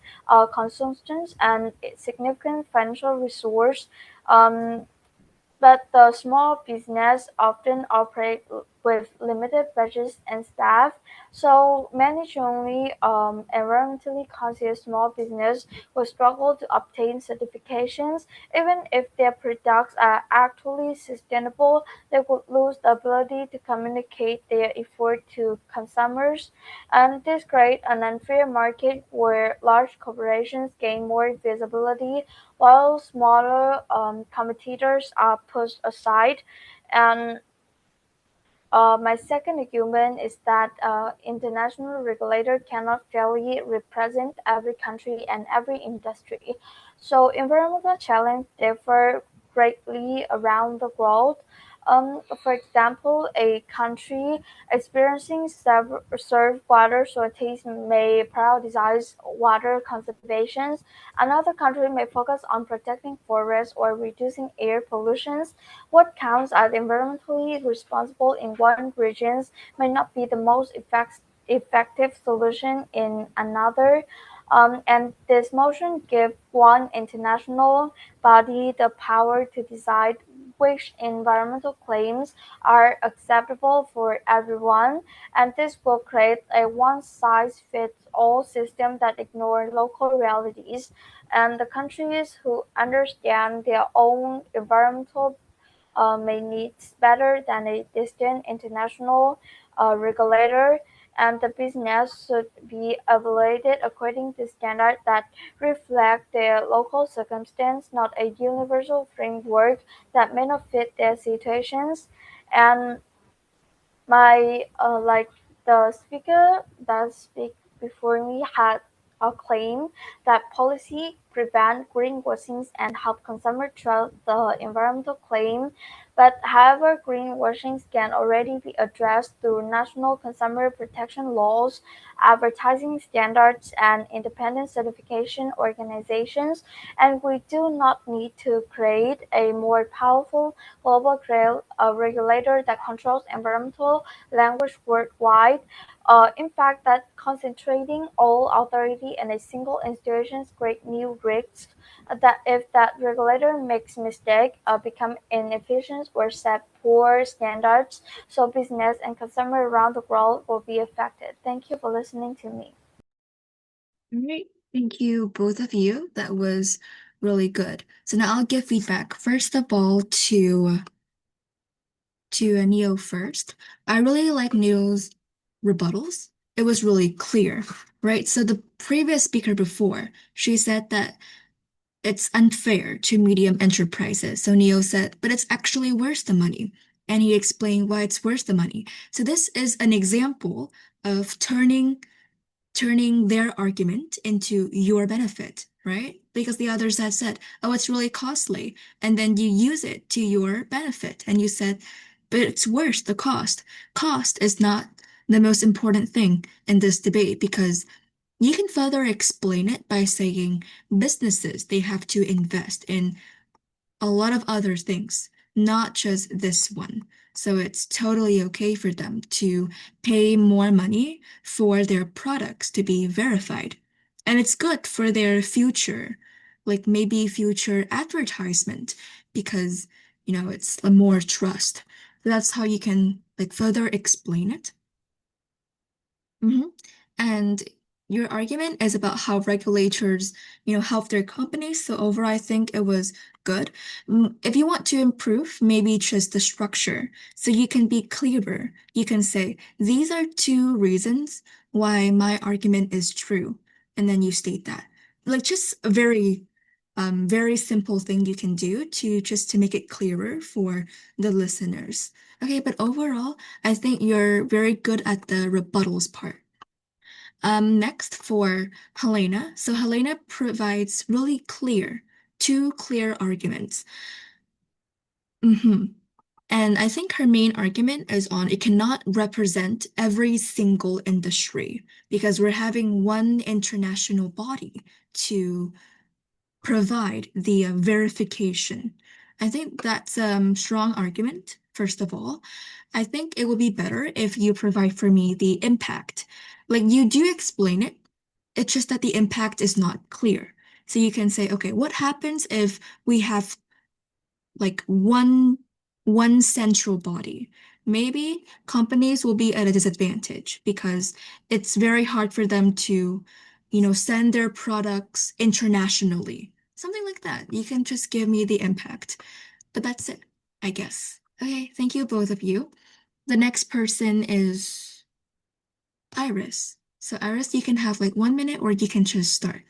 consultants, and significant financial resource. Um, but the small business often operate with limited budgets and staff, so many genuinely environmentally conscious small business will struggle to obtain certifications. Even if their products are actually sustainable, they would lose the ability to communicate their effort to consumers, and this creates an unfair market where large corporations gain more visibility while smaller competitors are pushed aside. And my second argument is that international regulator cannot fairly represent every country and every industry. So environmental challenges differ greatly around the world. For example, a country experiencing severe water shortage may prioritize water conservation. Another country may focus on protecting forests or reducing air pollution. What counts as environmentally responsible in one region may not be the most effective solution in another. And this motion gives one international body the power to decide which environmental claims are acceptable for everyone, and this will create a one-size-fits-all system that ignores local realities. And the countries who understand their own environmental may need better than a distant international regulator, and the business should be evaluated according to standards that reflect their local circumstance, not a universal framework that may not fit their situations. And my like the speaker that speak before me had a claim that policy prevent greenwashing and help consumer trust the environmental claim. But however, greenwashing can already be addressed through national consumer protection laws, advertising standards, and independent certification organizations. And we do not need to create a more powerful global regulator that controls environmental language worldwide. In fact, that concentrating all authority in a single institution creates new risks. That if that regulator makes mistake, become inefficient or set poor standards, so business and consumer around the world will be affected. Thank you for listening to me. All right. Thank you, both of you. That was really good. So now I'll give feedback. First of all, to Neo first. I really like Neo's rebuttals. It was really clear, right? So the previous speaker before, she said that it's unfair to medium enterprises. So Neo said, but it's actually worth the money. And he explained why it's worth the money. So this is an example of turning their argument into your benefit, right? Because the others had said, oh, it's really costly. And then you use it to your benefit. And you said, but it's worth the cost. Cost is not the most important thing in this debate because you can further explain it by saying businesses, they have to invest in a lot of other things, not just this one. So it's totally okay for them to pay more money for their products to be verified. And it's good for their future, like maybe future advertisement, because it's more trust. That's how you can like further explain it. And your argument is about how regulators, help their companies. So overall, I think it was good. If you want to improve, maybe just the structure. So you can be clearer. You can say, these are two reasons why my argument is true. And then you state that. Like just a very simple thing you can do to make it clearer for the listeners. Okay, but overall, I think you're very good at the rebuttals part. Next for Helena. So Helena provides really two clear arguments. And I think her main argument is on it cannot represent every single industry because we're having one international body to provide the verification. I think that's a strong argument, first of all. I think it would be better if you provide for me the impact. Like you do explain it, it's just that the impact is not clear. So you can say, okay, what happens if we have like one central body? Maybe companies will be at a disadvantage because it's very hard for them to, send their products internationally. Something like that. You can just give me the impact. But that's it, I guess. Okay, thank you, both of you. The next person is Iris. So Iris, you can have like 1 minute or you can just start.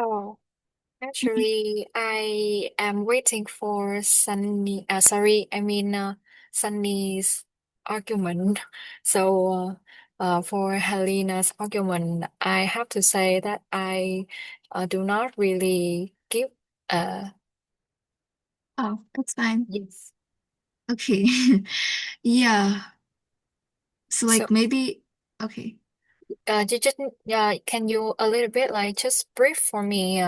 Oh, actually, I am waiting for Sunny's argument. So, for Helena's argument, I have to say that I do not really give Oh, that's fine. yes. Okay. Yeah. So So, like maybe okay. can you a little bit like just brief for me,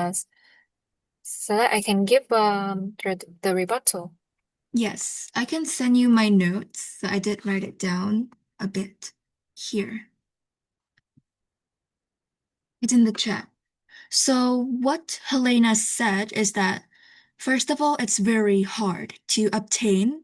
so that I can give the rebuttal. Yes, I can send you my notes. So I did write it down a bit here. It's in the chat. So what Helena said is that, first of all, it's very hard to obtain,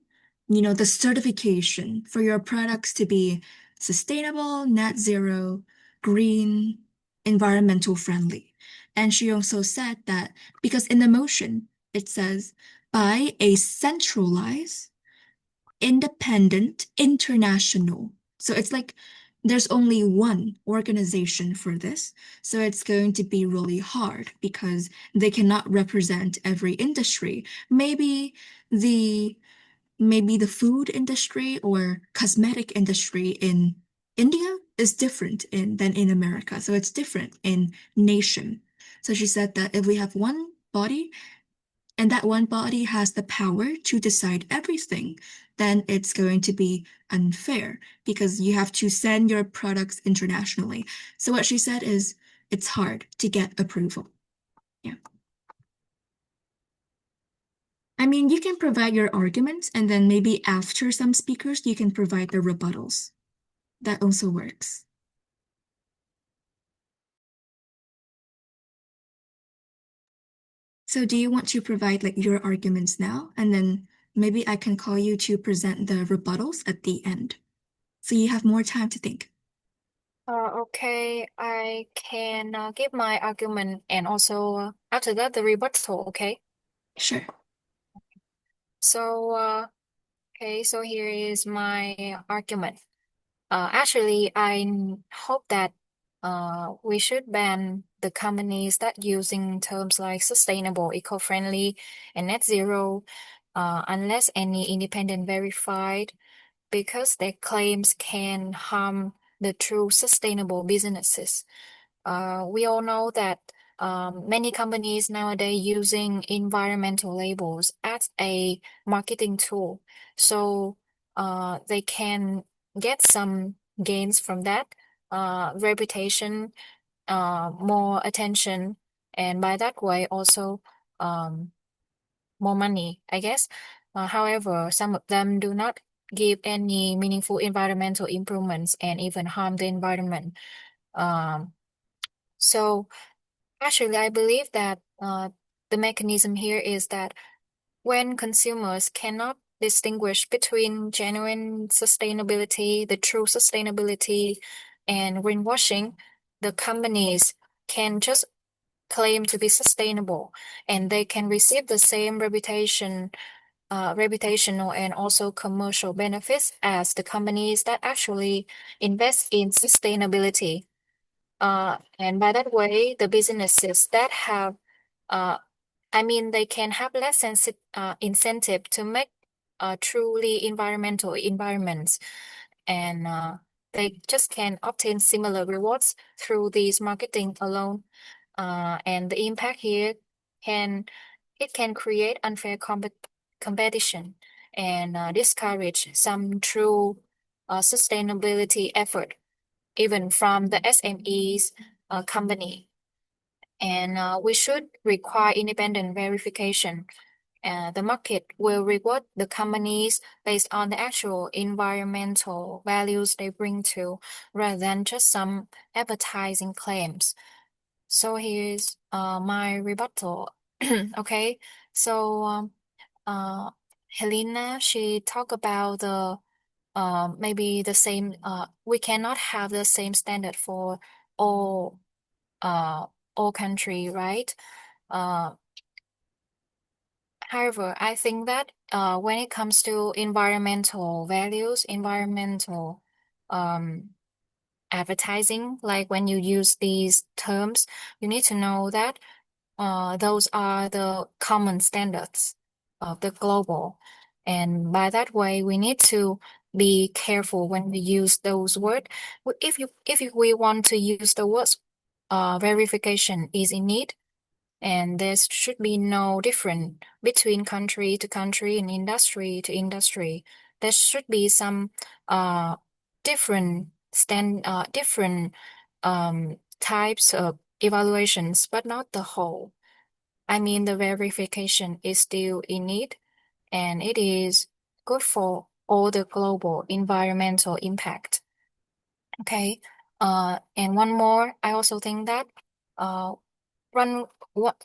the certification for your products to be sustainable, net zero, green, environmental friendly. And she also said that because in the motion, it says by a centralized independent, international. So it's like there's only one organization for this. So it's going to be really hard because they cannot represent every industry. The maybe the food industry or cosmetic industry in India is different than in America. So it's different in nation. So she said that if we have one body, and that one body has the power to decide everything, then it's going to be unfair because you have to send your products internationally. So what she said is it's hard to get approval. Yeah. I mean, you can provide your arguments and then maybe after some speakers, you can provide the rebuttals. That also works. So do you want to provide like your arguments now? And then maybe I can call you to present the rebuttals at the end. So you have more time to think. Okay, I can give my argument and also after that the rebuttal, okay? Sure. So, okay, so here is my argument. Actually, hope that we should ban the companies that using terms like sustainable, eco-friendly, and net zero, unless any independent verified because their claims can harm the true sustainable businesses. We all know that many companies nowadays using environmental labels as a marketing tool, so they can get some gains from that, reputation, more attention, and by that way also more money, I guess. However, some of them do not give any meaningful environmental improvements and even harm the environment. So actually, I believe that the mechanism here is that when consumers cannot distinguish between genuine sustainability, the true sustainability, and greenwashing, the companies can just claim to be sustainable and they can receive the same reputational and also commercial benefits as the companies that actually invest in sustainability. And by that way, the businesses that have, they can have less incentive to make truly environmental environments, and they just can obtain similar rewards through these marketing alone. And the impact here can create unfair competition and discourage some true sustainability effort, even from the SMEs company. And we should require independent verification. The market will reward the companies based on the actual environmental values they bring to, rather than just some advertising claims. So here's my rebuttal. Okay, so Helena, she talked about the maybe the same. We cannot have the same standard for all all country, right? However, I think that when it comes to environmental values, environmental advertising, like when you use these terms, you need to know that those are the common standards of the global. And by that way, we need to be careful when we use those words. If we want to use the words verification is in need, and there should be no difference between country to country and industry to industry. There should be some different types of evaluations, but not the whole. I mean, the verification is still in need, and it is good for all the global environmental impact. Okay. And one more, I also think that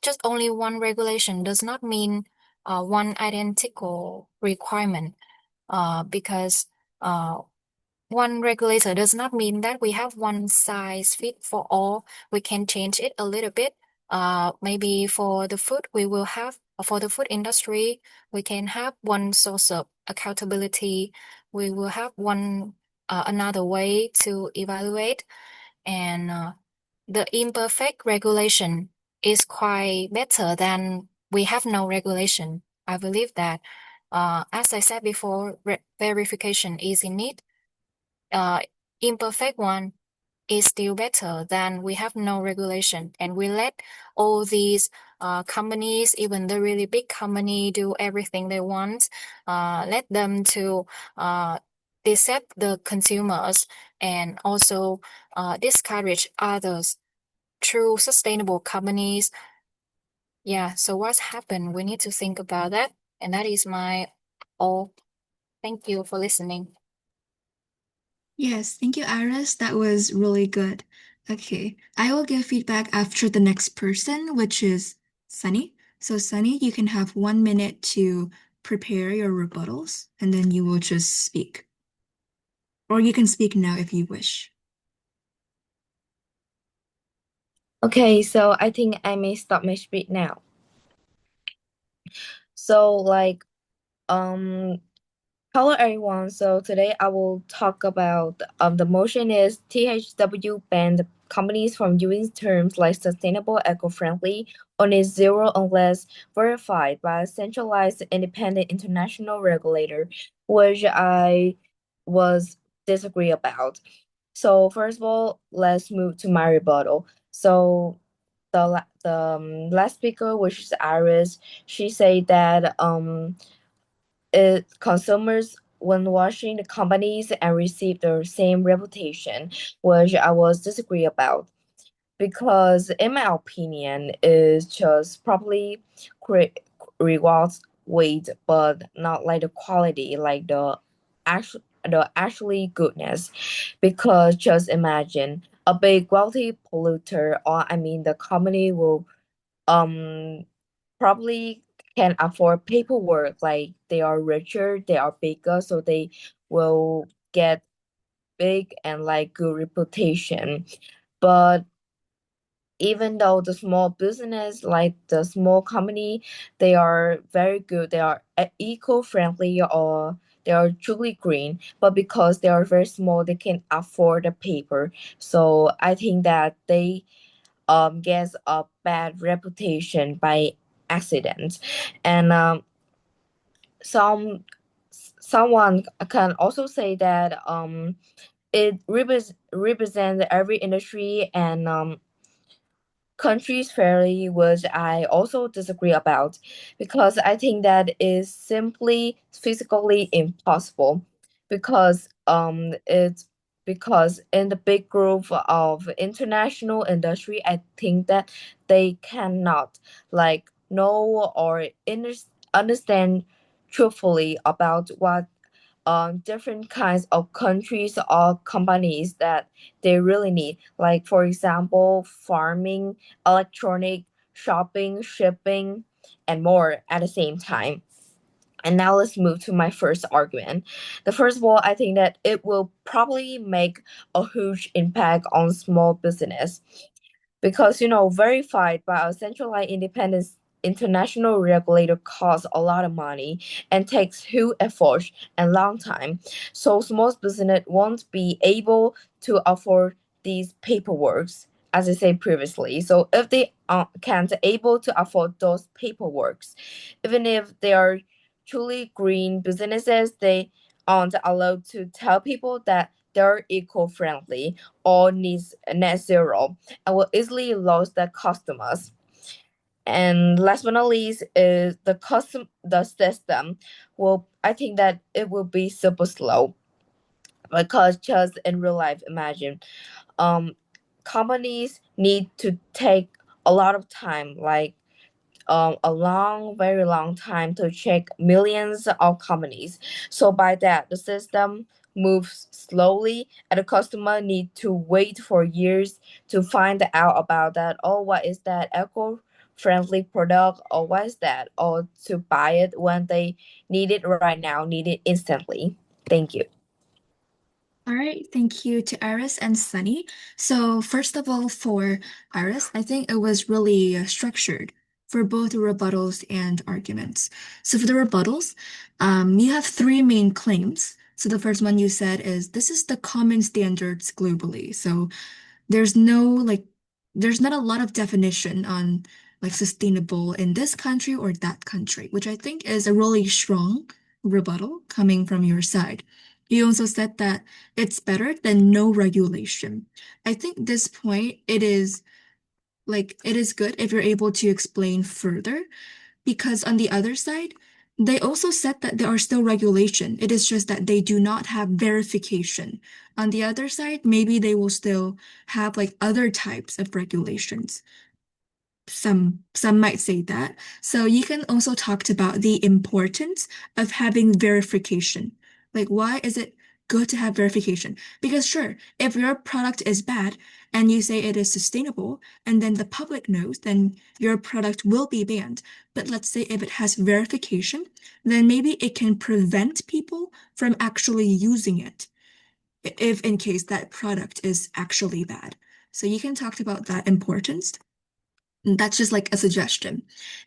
just only one regulation does not mean one identical requirement, because one regulator does not mean that we have one size fit for all. We can change it a little bit. Maybe for the food, for the food industry, we can have one source of accountability. We will have another way to evaluate, and the imperfect regulation is quite better than we have no regulation. I believe that, as I said before, verification is in need. Imperfect one is still better than we have no regulation, and we let all these companies, even the really big company, do everything they want. Let them to deceive the consumers and also discourage others true sustainable companies. Yeah, so what's happened? We need to think about that, and that is my all. Thank you for listening. Yes, thank you, Iris. That was really good. Okay, I will give feedback after the next person, which is Sunny. So, Sunny, you can have 1 minute to prepare your rebuttals, and then you will just speak. Or you can speak now if you wish. Okay, so I think I may stop my speech now. So hello everyone. So today I will talk about the motion is THW banned companies from using terms like sustainable, eco-friendly, or net zero unless verified by a centralized independent international regulator, which I was disagree about. So first of all, let's move to my rebuttal. So the last speaker, which is Iris, she said that consumers when watching the companies and receive the same reputation, which I was disagree about. Because in my opinion, it's just probably cre- rewards weight, but not like the quality, like the actually goodness. Because just imagine a big wealthy polluter, or I mean, the company will um probably can afford paperwork, like they are richer, they are bigger, so they will get big and like good reputation. But even though the small business, like the small company, they are very good, they are eco-friendly, or they are truly green, but because they are very small, they can afford the paper. So I think that they gets a bad reputation by accident. And some someone can also say that it represents every industry and countries fairly, which I also disagree about, because I think that is simply physically impossible. Because in the big group of international industry, I think that they cannot like know or understand truthfully about what different kinds of countries or companies that they really need. Like for example, farming, electronic, shopping, shipping, and more at the same time. And now let's move to my first argument. The first of all, I think that it will probably make a huge impact on small business because verified by a centralized independent international regulator costs a lot of money and takes huge effort and long time. So small business won't be able to afford these paperworks, as I said previously. So if they can't able to afford those paperworks, even if they are truly green businesses, they aren't allowed to tell people that they're eco-friendly or needs net zero and will easily lose their customers. And last but not least is the system will I think that it will be super slow because just in real life imagine um companies need to take a lot of time, like a long, very long time to check millions of companies. So by that, the system moves slowly, and the customer need to wait for years to find out about that. Oh, what is that eco-friendly product, or what is that, or to buy it when they need it right now, need it instantly. Thank you. All right, thank you to Iris and Sunny. So first of all, for Iris, I think it was really structured for both rebuttals and arguments. So for the rebuttals, you have three main claims. So the first one you said is this is the common standards globally. So there's no like there's not a lot of definition on like sustainable in this country or that country, which I think is a really strong rebuttal coming from your side. You also said that it's better than no regulation. I think this point it is good if you're able to explain further because on the other side, they also said that there are still regulation. It is just that they do not have verification. On the other side, maybe they will still have like other types of regulations. Some might say that. So you can also talk about the importance of having verification. Like why is it good to have verification? Because sure, if your product is bad and you say it is sustainable and then the public knows, then your product will be banned. But let's say if it has verification, then maybe it can prevent people from actually using it if in case that product is actually bad. So you can talk about that importance. That's just like a suggestion.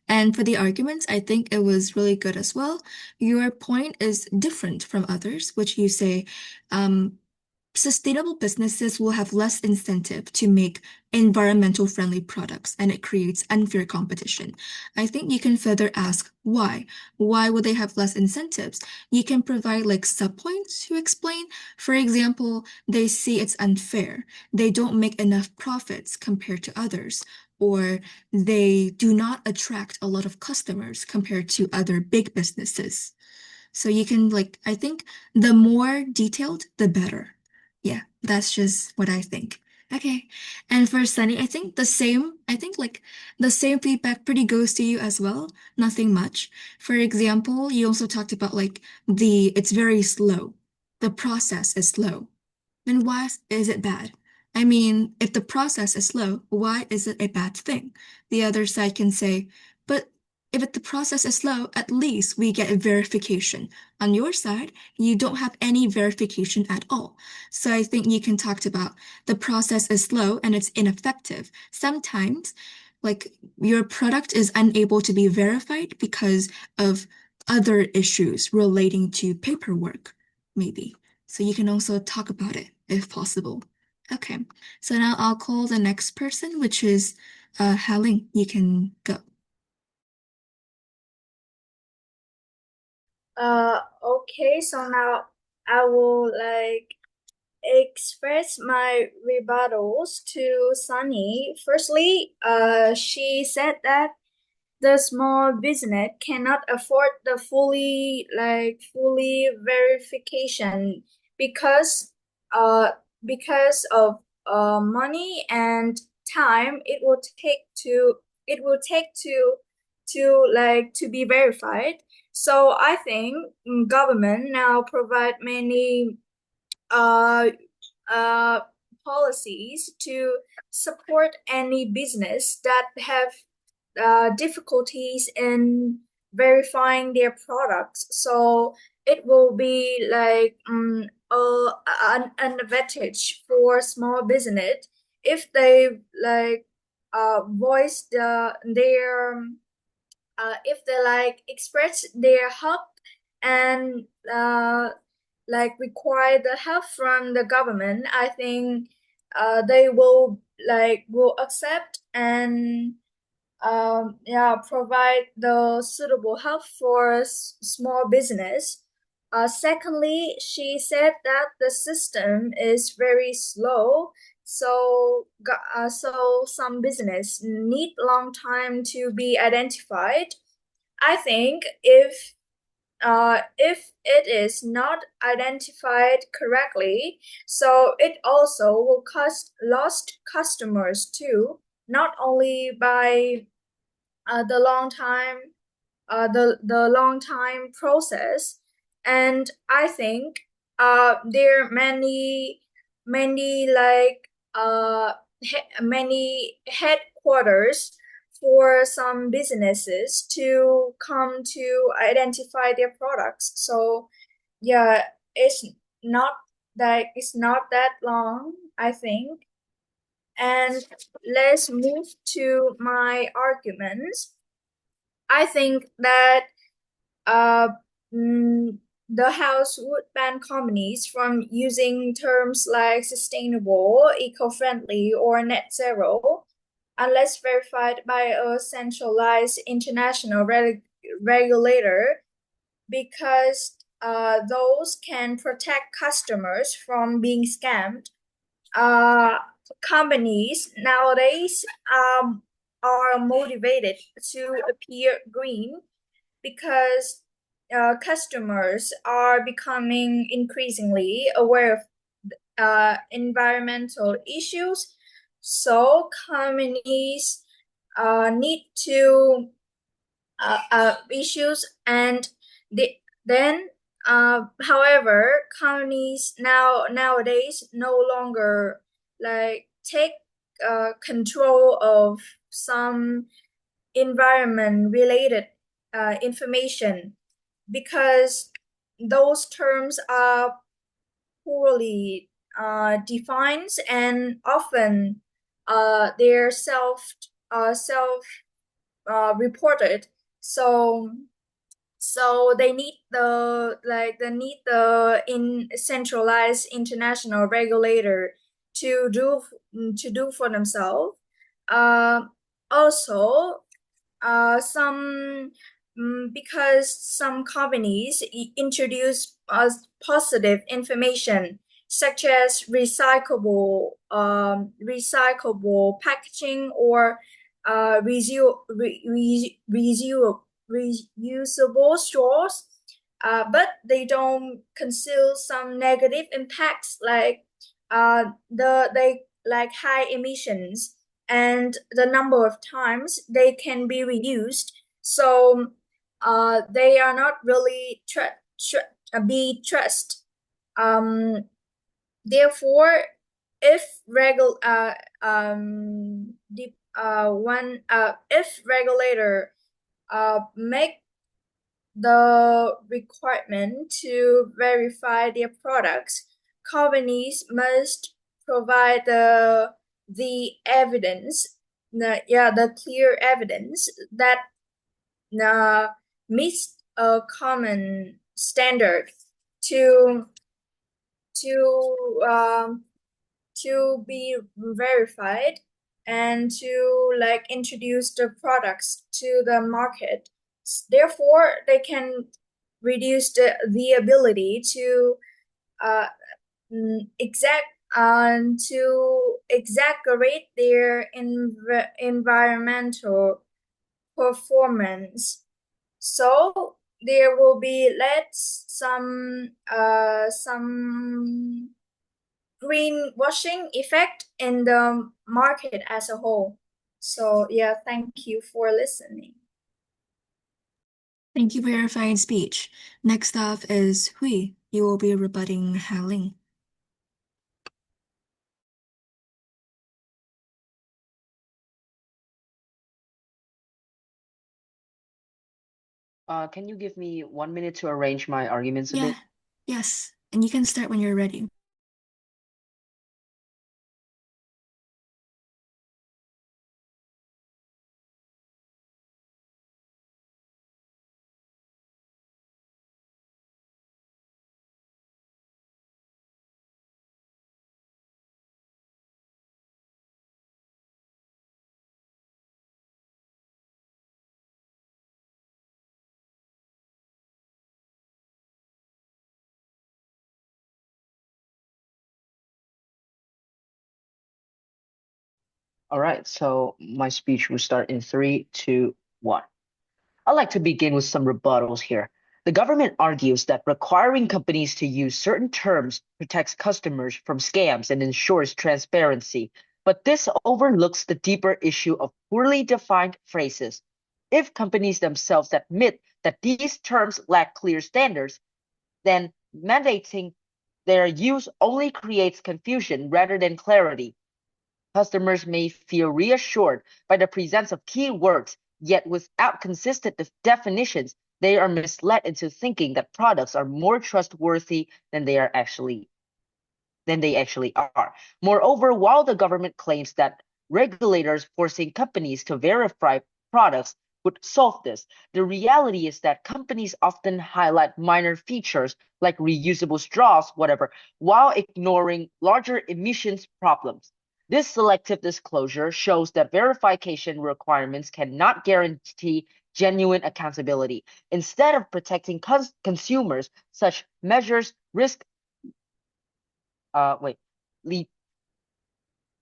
And for the arguments, I think it was really good as well. Your point is different from others, which you say, um, sustainable businesses will have less incentive to make environmental friendly products, and it creates unfair competition. I think you can further ask why. Why would they have less incentives? You can provide like sub-points to explain. For example, they see it's unfair. They don't make enough profits compared to others, or they do not attract a lot of customers compared to other big businesses. So you can like, I think the more detailed, the better. Yeah, that's just what I think. Okay. And for Sunny, I think like the same feedback pretty goes to you as well. Nothing much. For example, you also talked about like it's very slow. The process is slow. Then why is it bad? I mean, if the process is slow, why is it a bad thing? The other side can say, but if the process is slow, at least we get a verification. On your side, you don't have any verification at all. So I think you can talk about the process is slow and it's ineffective. Sometimes, like your product is unable to be verified because of other issues relating to paperwork, maybe. So you can also talk about it if possible. Okay, so now I'll call the next person, which is Haling. You can go. Okay, so now I will express my rebuttals to Sunny. Firstly, she said that the small business cannot afford the fully verification because uh because of money and time it will take to be verified. So I think government now provide many uh uh policies to support any business that have difficulties in verifying their products. So it will be an advantage for small business if they voice their if they express their help and require the help from the government. I think they will accept and provide the suitable help for small business. Secondly, she said that the system is very slow, so some business need long time to be identified. I think if it is not identified correctly, so it also will cost lost customers too, not only by the long time the long time process. And I think there are many many headquarters for some businesses to come to identify their products. So yeah, not it's not that long, I think. And let's move to my arguments. I think that uh, mm, the House would ban companies from using terms like sustainable, eco-friendly, or net zero unless verified by a centralized international regulator, because those can protect customers from being scammed. Uh, Companies nowadays are motivated to appear green because customers are becoming increasingly aware of environmental issues. So companies need to issues and then however companies nowadays no longer take control of some environment related information because those terms are poorly defined and often they're self reported. So So they need the in centralized international regulator to do for themselves. Also, some because some companies introduce positive information such as recyclable packaging or reusable straws, but they don't conceal some negative impacts like high emissions and the number of times they can be reused. So they are not really be trust. Therefore, if if regulator make the requirement to verify their products, companies must provide the evidence, the clear evidence that meets a common standard to to um, to be verified and to introduce the products to the market. Therefore, they can reduce the ability to uh, exact to exaggerate their environmental performance. So there will be some greenwashing effect in the market as a whole. So yeah, thank you for listening. Thank you for your fine speech. Next up is Hui. You will be rebutting Haling. Can you give me 1 minute to arrange my arguments a bit? Yes, and you can start when you're ready. All right, so my speech will start in 3, 2, 1. I'd like to begin with some rebuttals here. The government argues that requiring companies to use certain terms protects customers from scams and ensures transparency, but this overlooks the deeper issue of poorly defined phrases. If companies themselves admit that these terms lack clear standards, then mandating their use only creates confusion rather than clarity. Customers may feel reassured by the presence of key words, yet without consistent definitions, they are misled into thinking that products are more trustworthy than they actually are. Moreover, while the government claims that regulators forcing companies to verify products would solve this, the reality is that companies often highlight minor features like reusable straws, whatever, while ignoring larger emissions problems. This selective disclosure shows that verification requirements cannot guarantee genuine accountability. Instead of protecting consumers, such measures risk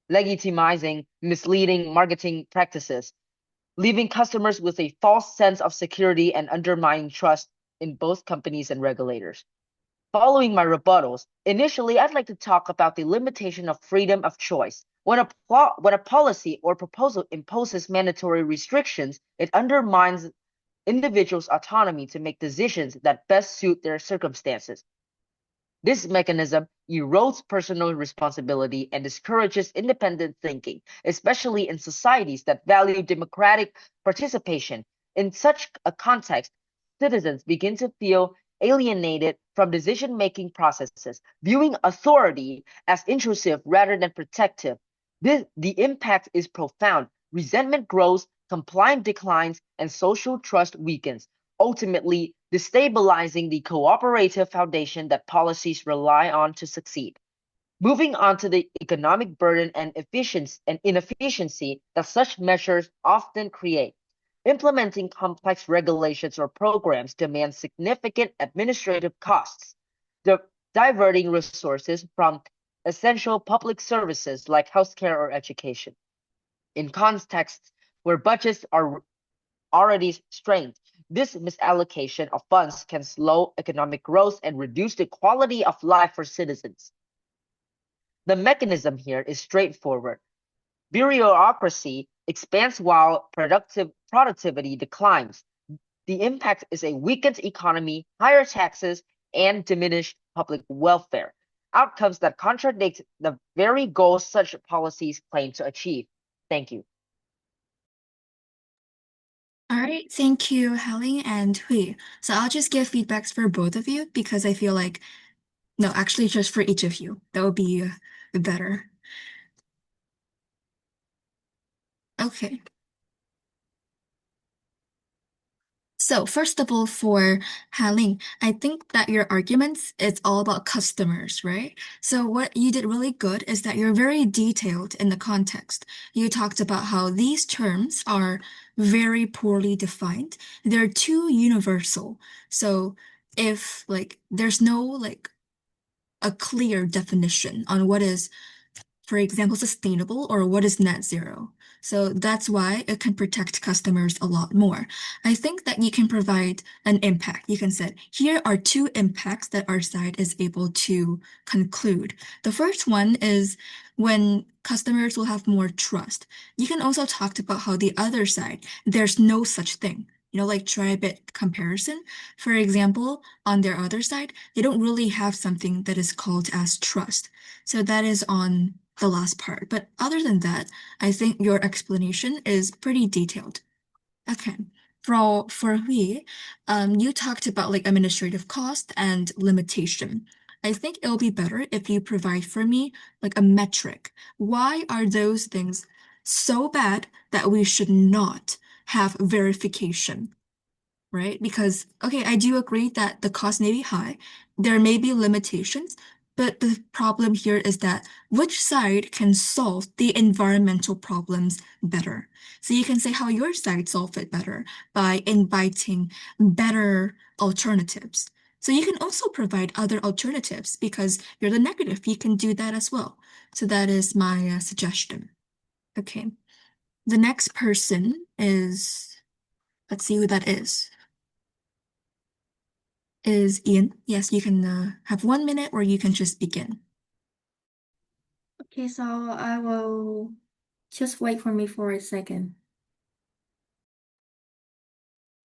legitimizing misleading marketing practices, leaving customers with a false sense of security and undermining trust in both companies and regulators. Following my rebuttals, initially I'd like to talk about the limitation of freedom of choice. When a policy or proposal imposes mandatory restrictions, it undermines individuals' autonomy to make decisions that best suit their circumstances. This mechanism erodes personal responsibility and discourages independent thinking, especially in societies that value democratic participation. In such a context, citizens begin to feel alienated from decision-making processes, viewing authority as intrusive rather than protective. The impact is profound. Resentment grows, compliance declines, and social trust weakens. Ultimately, destabilizing the cooperative foundation that policies rely on to succeed. Moving on to the economic burden and inefficiency that such measures often create. Implementing complex regulations or programs demands significant administrative costs, diverting resources from essential public services like healthcare or education. In contexts where budgets are already strained, this misallocation of funds can slow economic growth and reduce the quality of life for citizens. The mechanism here is straightforward. Bureaucracy expands while productivity declines. The impact is a weakened economy, higher taxes, and diminished public welfare, outcomes that contradict the very goals such policies claim to achieve. Thank you. All right, thank you, Helen and Hui. So I'll just give feedbacks for both of you because I feel like, no, actually just for each of you. That would be better. Okay. So first of all, for Haling, I think that your arguments, it's all about customers, right? So what you did really good is that you're very detailed in the context. You talked about how these terms are very poorly defined. They're too universal. So if like there's no like a clear definition on what is, for example, sustainable or what is net zero. So that's why it can protect customers a lot more. I think that you can provide an impact. You can say, here are two impacts that our side is able to conclude. The first one is when customers will have more trust. You can also talk about how the other side, there's no such thing. Like try a bit comparison. For example, on their other side, they don't really have something that is called as trust. So that is on the last part. But other than that, I think your explanation is pretty detailed. Okay. For Hui, you talked about like administrative cost and limitation. I think it'll be better if you provide for me like a metric. Why are those things so bad that we should not have verification? Right? Because, okay, I do agree that the cost may be high. There may be limitations, but the problem here is that which side can solve the environmental problems better? So you can say how your side solve it better by inviting better alternatives. So you can also provide other alternatives because you're the negative. You can do that as well. So that is my suggestion. Okay. The next person is, let's see who that is Ian. Yes, you can have 1 minute or you can just begin. Okay, so I will just wait for me for a second.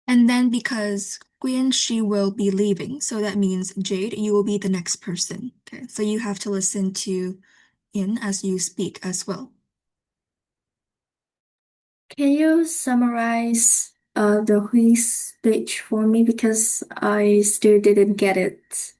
And then because Gwen, she will be leaving, so that means Jade, you will be the next person. Okay, so you have to listen to Ian as you speak as well. Can you summarize the Hui speech for me because I still didn't get it.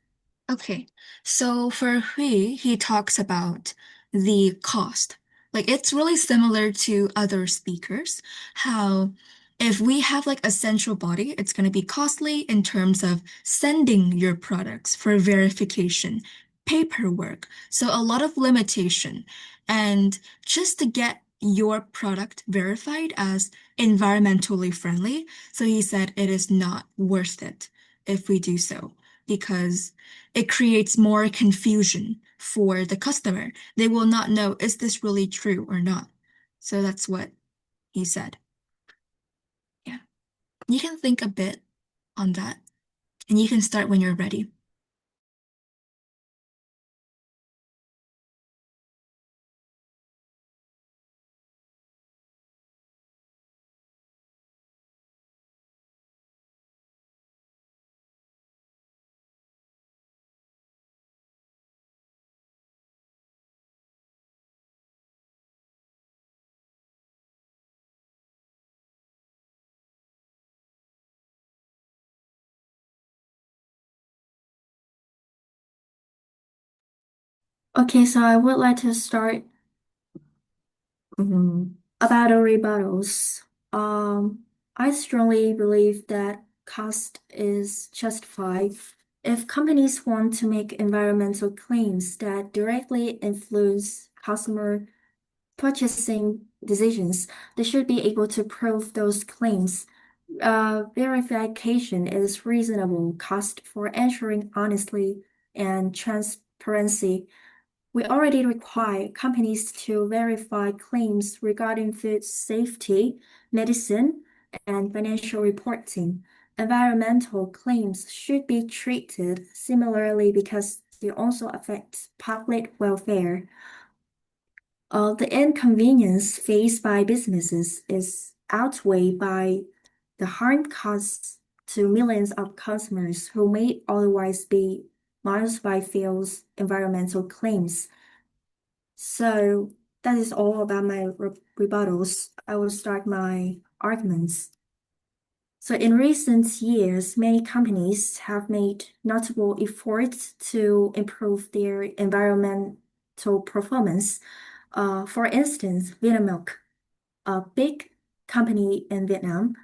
Okay, so for Hui, he talks about the cost. Like it's really similar to other speakers, how if we have like a central body, it's going to be costly in terms of sending your products for verification, paperwork, so a lot of limitation. And just to get your product verified as environmentally friendly, so he said it is not worth it if we do so, because it creates more confusion for the customer. They will not know, is this really true or not? So that's what he said. Yeah. You can think a bit on that, and you can start when you're ready. Okay, so I would like to start about the rebuttals. I strongly believe that cost is justified. If companies want to make environmental claims that directly influence customer purchasing decisions, they should be able to prove those claims. Verification is reasonable cost for ensuring honesty and transparency. We already require companies to verify claims regarding food safety, medicine, and financial reporting. Environmental claims should be treated similarly because they also affect public welfare. The inconvenience faced by businesses is outweighed by the harm caused to millions of customers who may otherwise be miles by failed environmental claims. So that is all about my rebuttals. I will start my arguments. So in recent years, many companies have made notable efforts to improve their environmental performance. For instance, Vinamilk, a big company in Vietnam,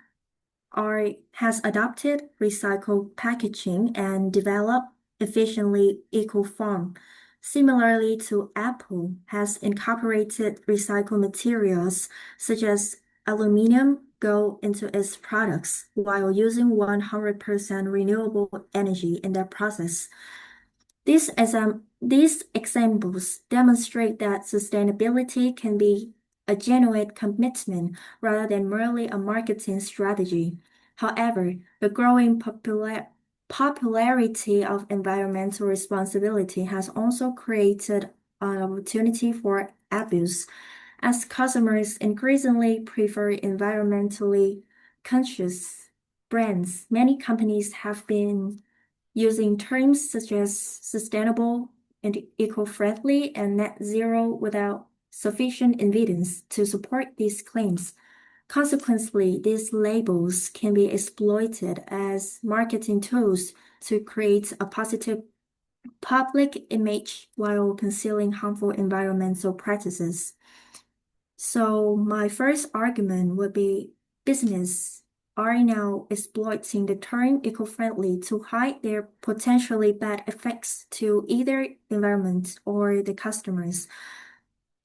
has adopted recycled packaging and developed efficiently eco-farm. Similarly to Apple, has incorporated recycled materials such as aluminum go into its products while using 100% renewable energy in their process. These examples demonstrate that sustainability can be a genuine commitment rather than merely a marketing strategy. However, the growing popularity of environmental responsibility has also created an opportunity for abuse. As customers increasingly prefer environmentally conscious brands, many companies have been using terms such as sustainable and eco-friendly and net zero without sufficient evidence to support these claims. Consequently, these labels can be exploited as marketing tools to create a positive public image while concealing harmful environmental practices. So my first argument would be business are now exploiting the term eco-friendly to hide their potentially bad effects to either environment or the customers.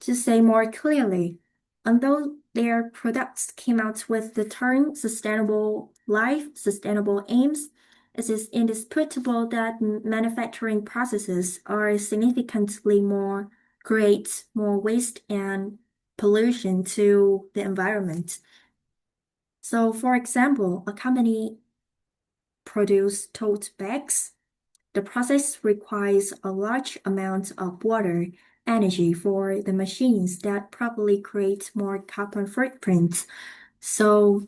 To say more clearly, although their products came out with the term sustainable life, sustainable aims, it is indisputable that manufacturing processes are significantly more create more waste and pollution to the environment. So, for example, a company produces tote bags. The process requires a large amount of water, energy for the machines that probably create more carbon footprints. So,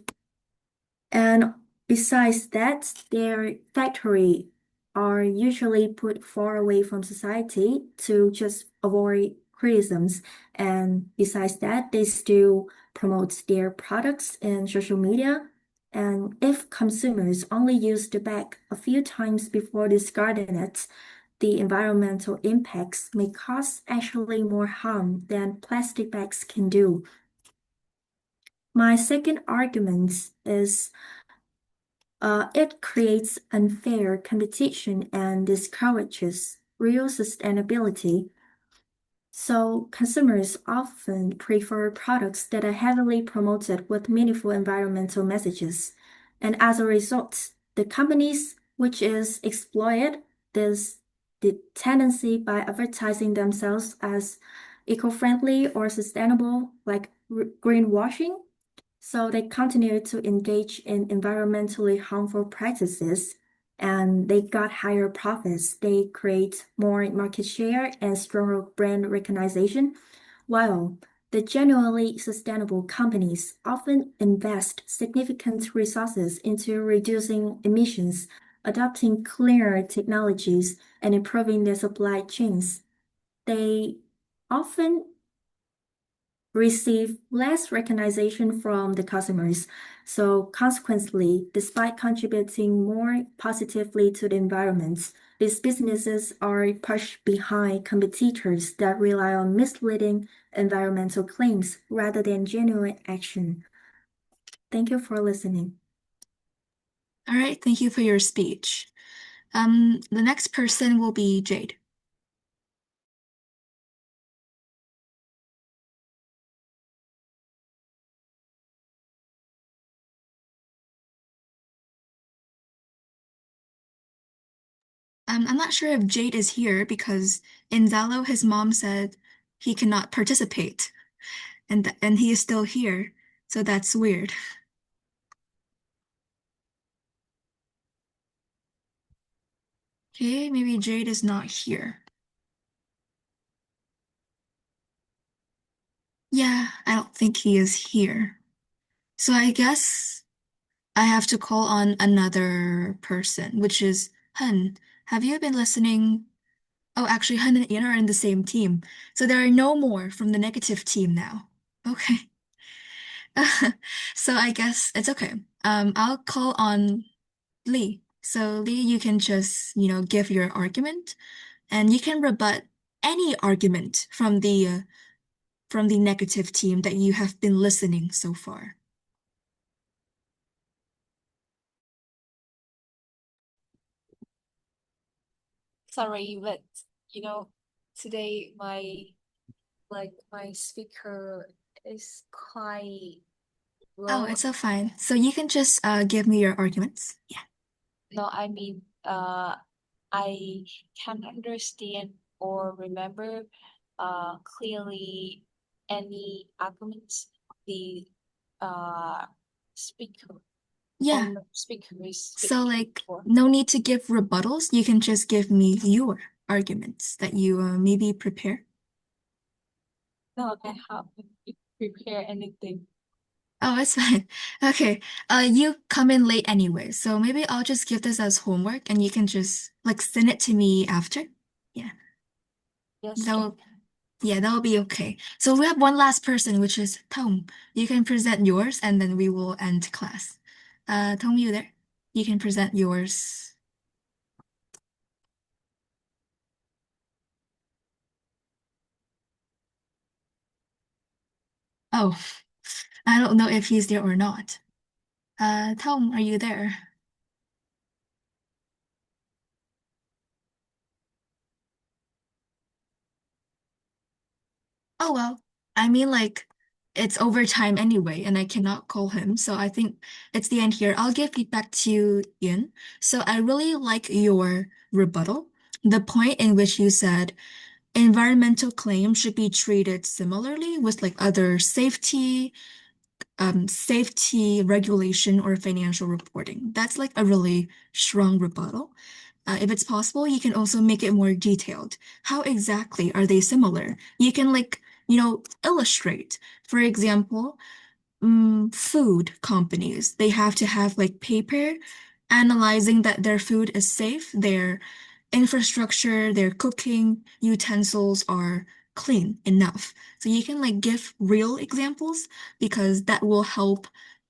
and besides that, their factory are usually put far away from society to just avoid criticisms. And besides that, they still promote their products in social media. And if consumers only use the bag a few times before discarding it, the environmental impacts may cause actually more harm than plastic bags can do. My second argument is it creates unfair competition and discourages real sustainability. So, consumers often prefer products that are heavily promoted with meaningful environmental messages. And as a result, the companies which is exploit this the tendency by advertising themselves as eco-friendly or sustainable, like greenwashing, so they continue to engage in environmentally harmful practices and they got higher profits. They create more market share and stronger brand recognition, while the genuinely sustainable companies often invest significant resources into reducing emissions, adopting cleaner technologies, and improving their supply chains. They often receive less recognition from the customers. So consequently, despite contributing more positively to the environment, these businesses are pushed behind competitors that rely on misleading environmental claims rather than genuine action. Thank you for listening. All right, thank you for your speech. The next person will be Jade. I'm not sure if Jade is here because in Zalo, his mom said he cannot participate, and he is still here, so that's weird. Okay, maybe Jade is not here. Yeah, I don't think he is here. So I guess I have to call on another person, which is Hun. Have you been listening? Oh, actually, Hun and Ian are in the same team. So there are no more from the negative team now. Okay. So I guess it's okay. I'll call on Lee. So Lee, you can just, give your argument and you can rebut any argument from the negative team that you have been listening so far. Sorry, but today my speaker is quite Oh, low. it's so fine. So you can just give me your arguments. Yeah. No, I mean, I can't understand or remember clearly any arguments the speaker Yeah. speaker is So speaking for. no need to give rebuttals. You can just give me your arguments that you maybe prepare. No, I haven't prepared anything. Oh, it's fine. Okay. You come in late anyway, so maybe I'll just give this as homework and you can just send it to me after. Yeah. Yes, That will be okay. So we have one last person, which is Tom. You can present yours and then we will end class. Tom, you there? You can present yours. Oh, I don't know if he's there or not. Tom, are you there? Oh, well, I mean, it's overtime anyway, and I cannot call him. So I think it's the end here. I'll give feedback to you, Ian. So I really like your rebuttal. The point in which you said environmental claims should be treated similarly with other safety regulation or financial reporting. That's a really strong rebuttal. If it's possible, you can also make it more detailed. How exactly are they similar? You can illustrate. For example, food companies, they have to have paper analyzing that their food is safe, their infrastructure, their cooking utensils are clean enough. So you can give real examples because that will help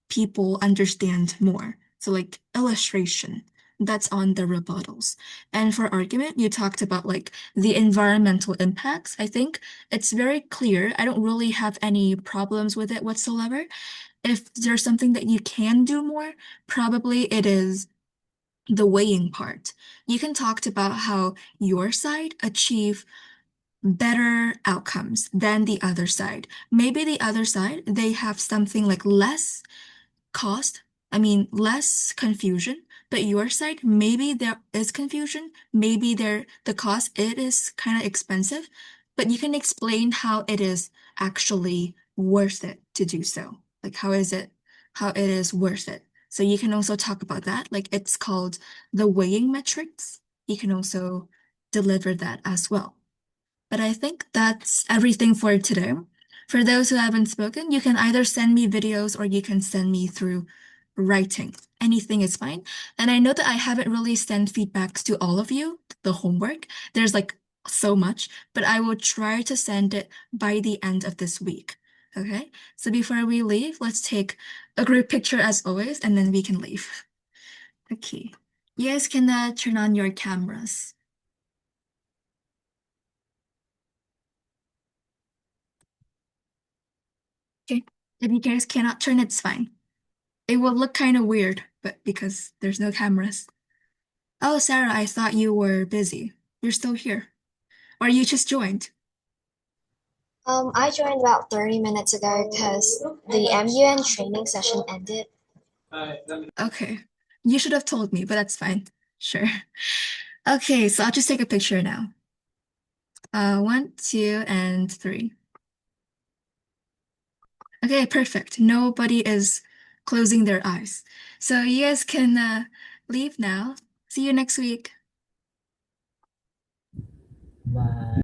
people understand more. So illustration, that's on the rebuttals. And for argument, you talked about the environmental impacts. I think it's very clear. I don't really have any problems with it whatsoever. If there's something that you can do more, probably it is the weighing part. You can talk about how your side achieve better outcomes than the other side. Maybe the other side, they have something less cost, I mean, less confusion, but your side, maybe there is confusion, maybe the cost, it is kind of expensive, but you can explain how it is actually worth it to do so. How it is worth it. So you can also talk about that. It's called the weighing metrics. You can also deliver that as well. But I think that's everything for today. For those who haven't spoken, you can either send me videos or you can send me through writing. Anything is fine. And I know that I haven't really sent feedbacks to all of you, the homework. There's so much, but I will try to send it by the end of this week. Okay? So before we leave, let's take a group picture as always, and then we can leave. Okay. You guys can turn on your cameras. Okay. If you guys cannot turn, it's fine. It will look kind of weird. but because there's no cameras. Oh, Sarah, I thought you were busy. You're still here. Or you just joined? I joined about 30 minutes ago because the MUN training session ended. Okay. You should have told me, but that's fine. Sure. Okay, so I'll just take a picture now. 1, 2, and 3. Okay, perfect. Nobody is closing their eyes. So you guys can leave now. See you next week. Bye.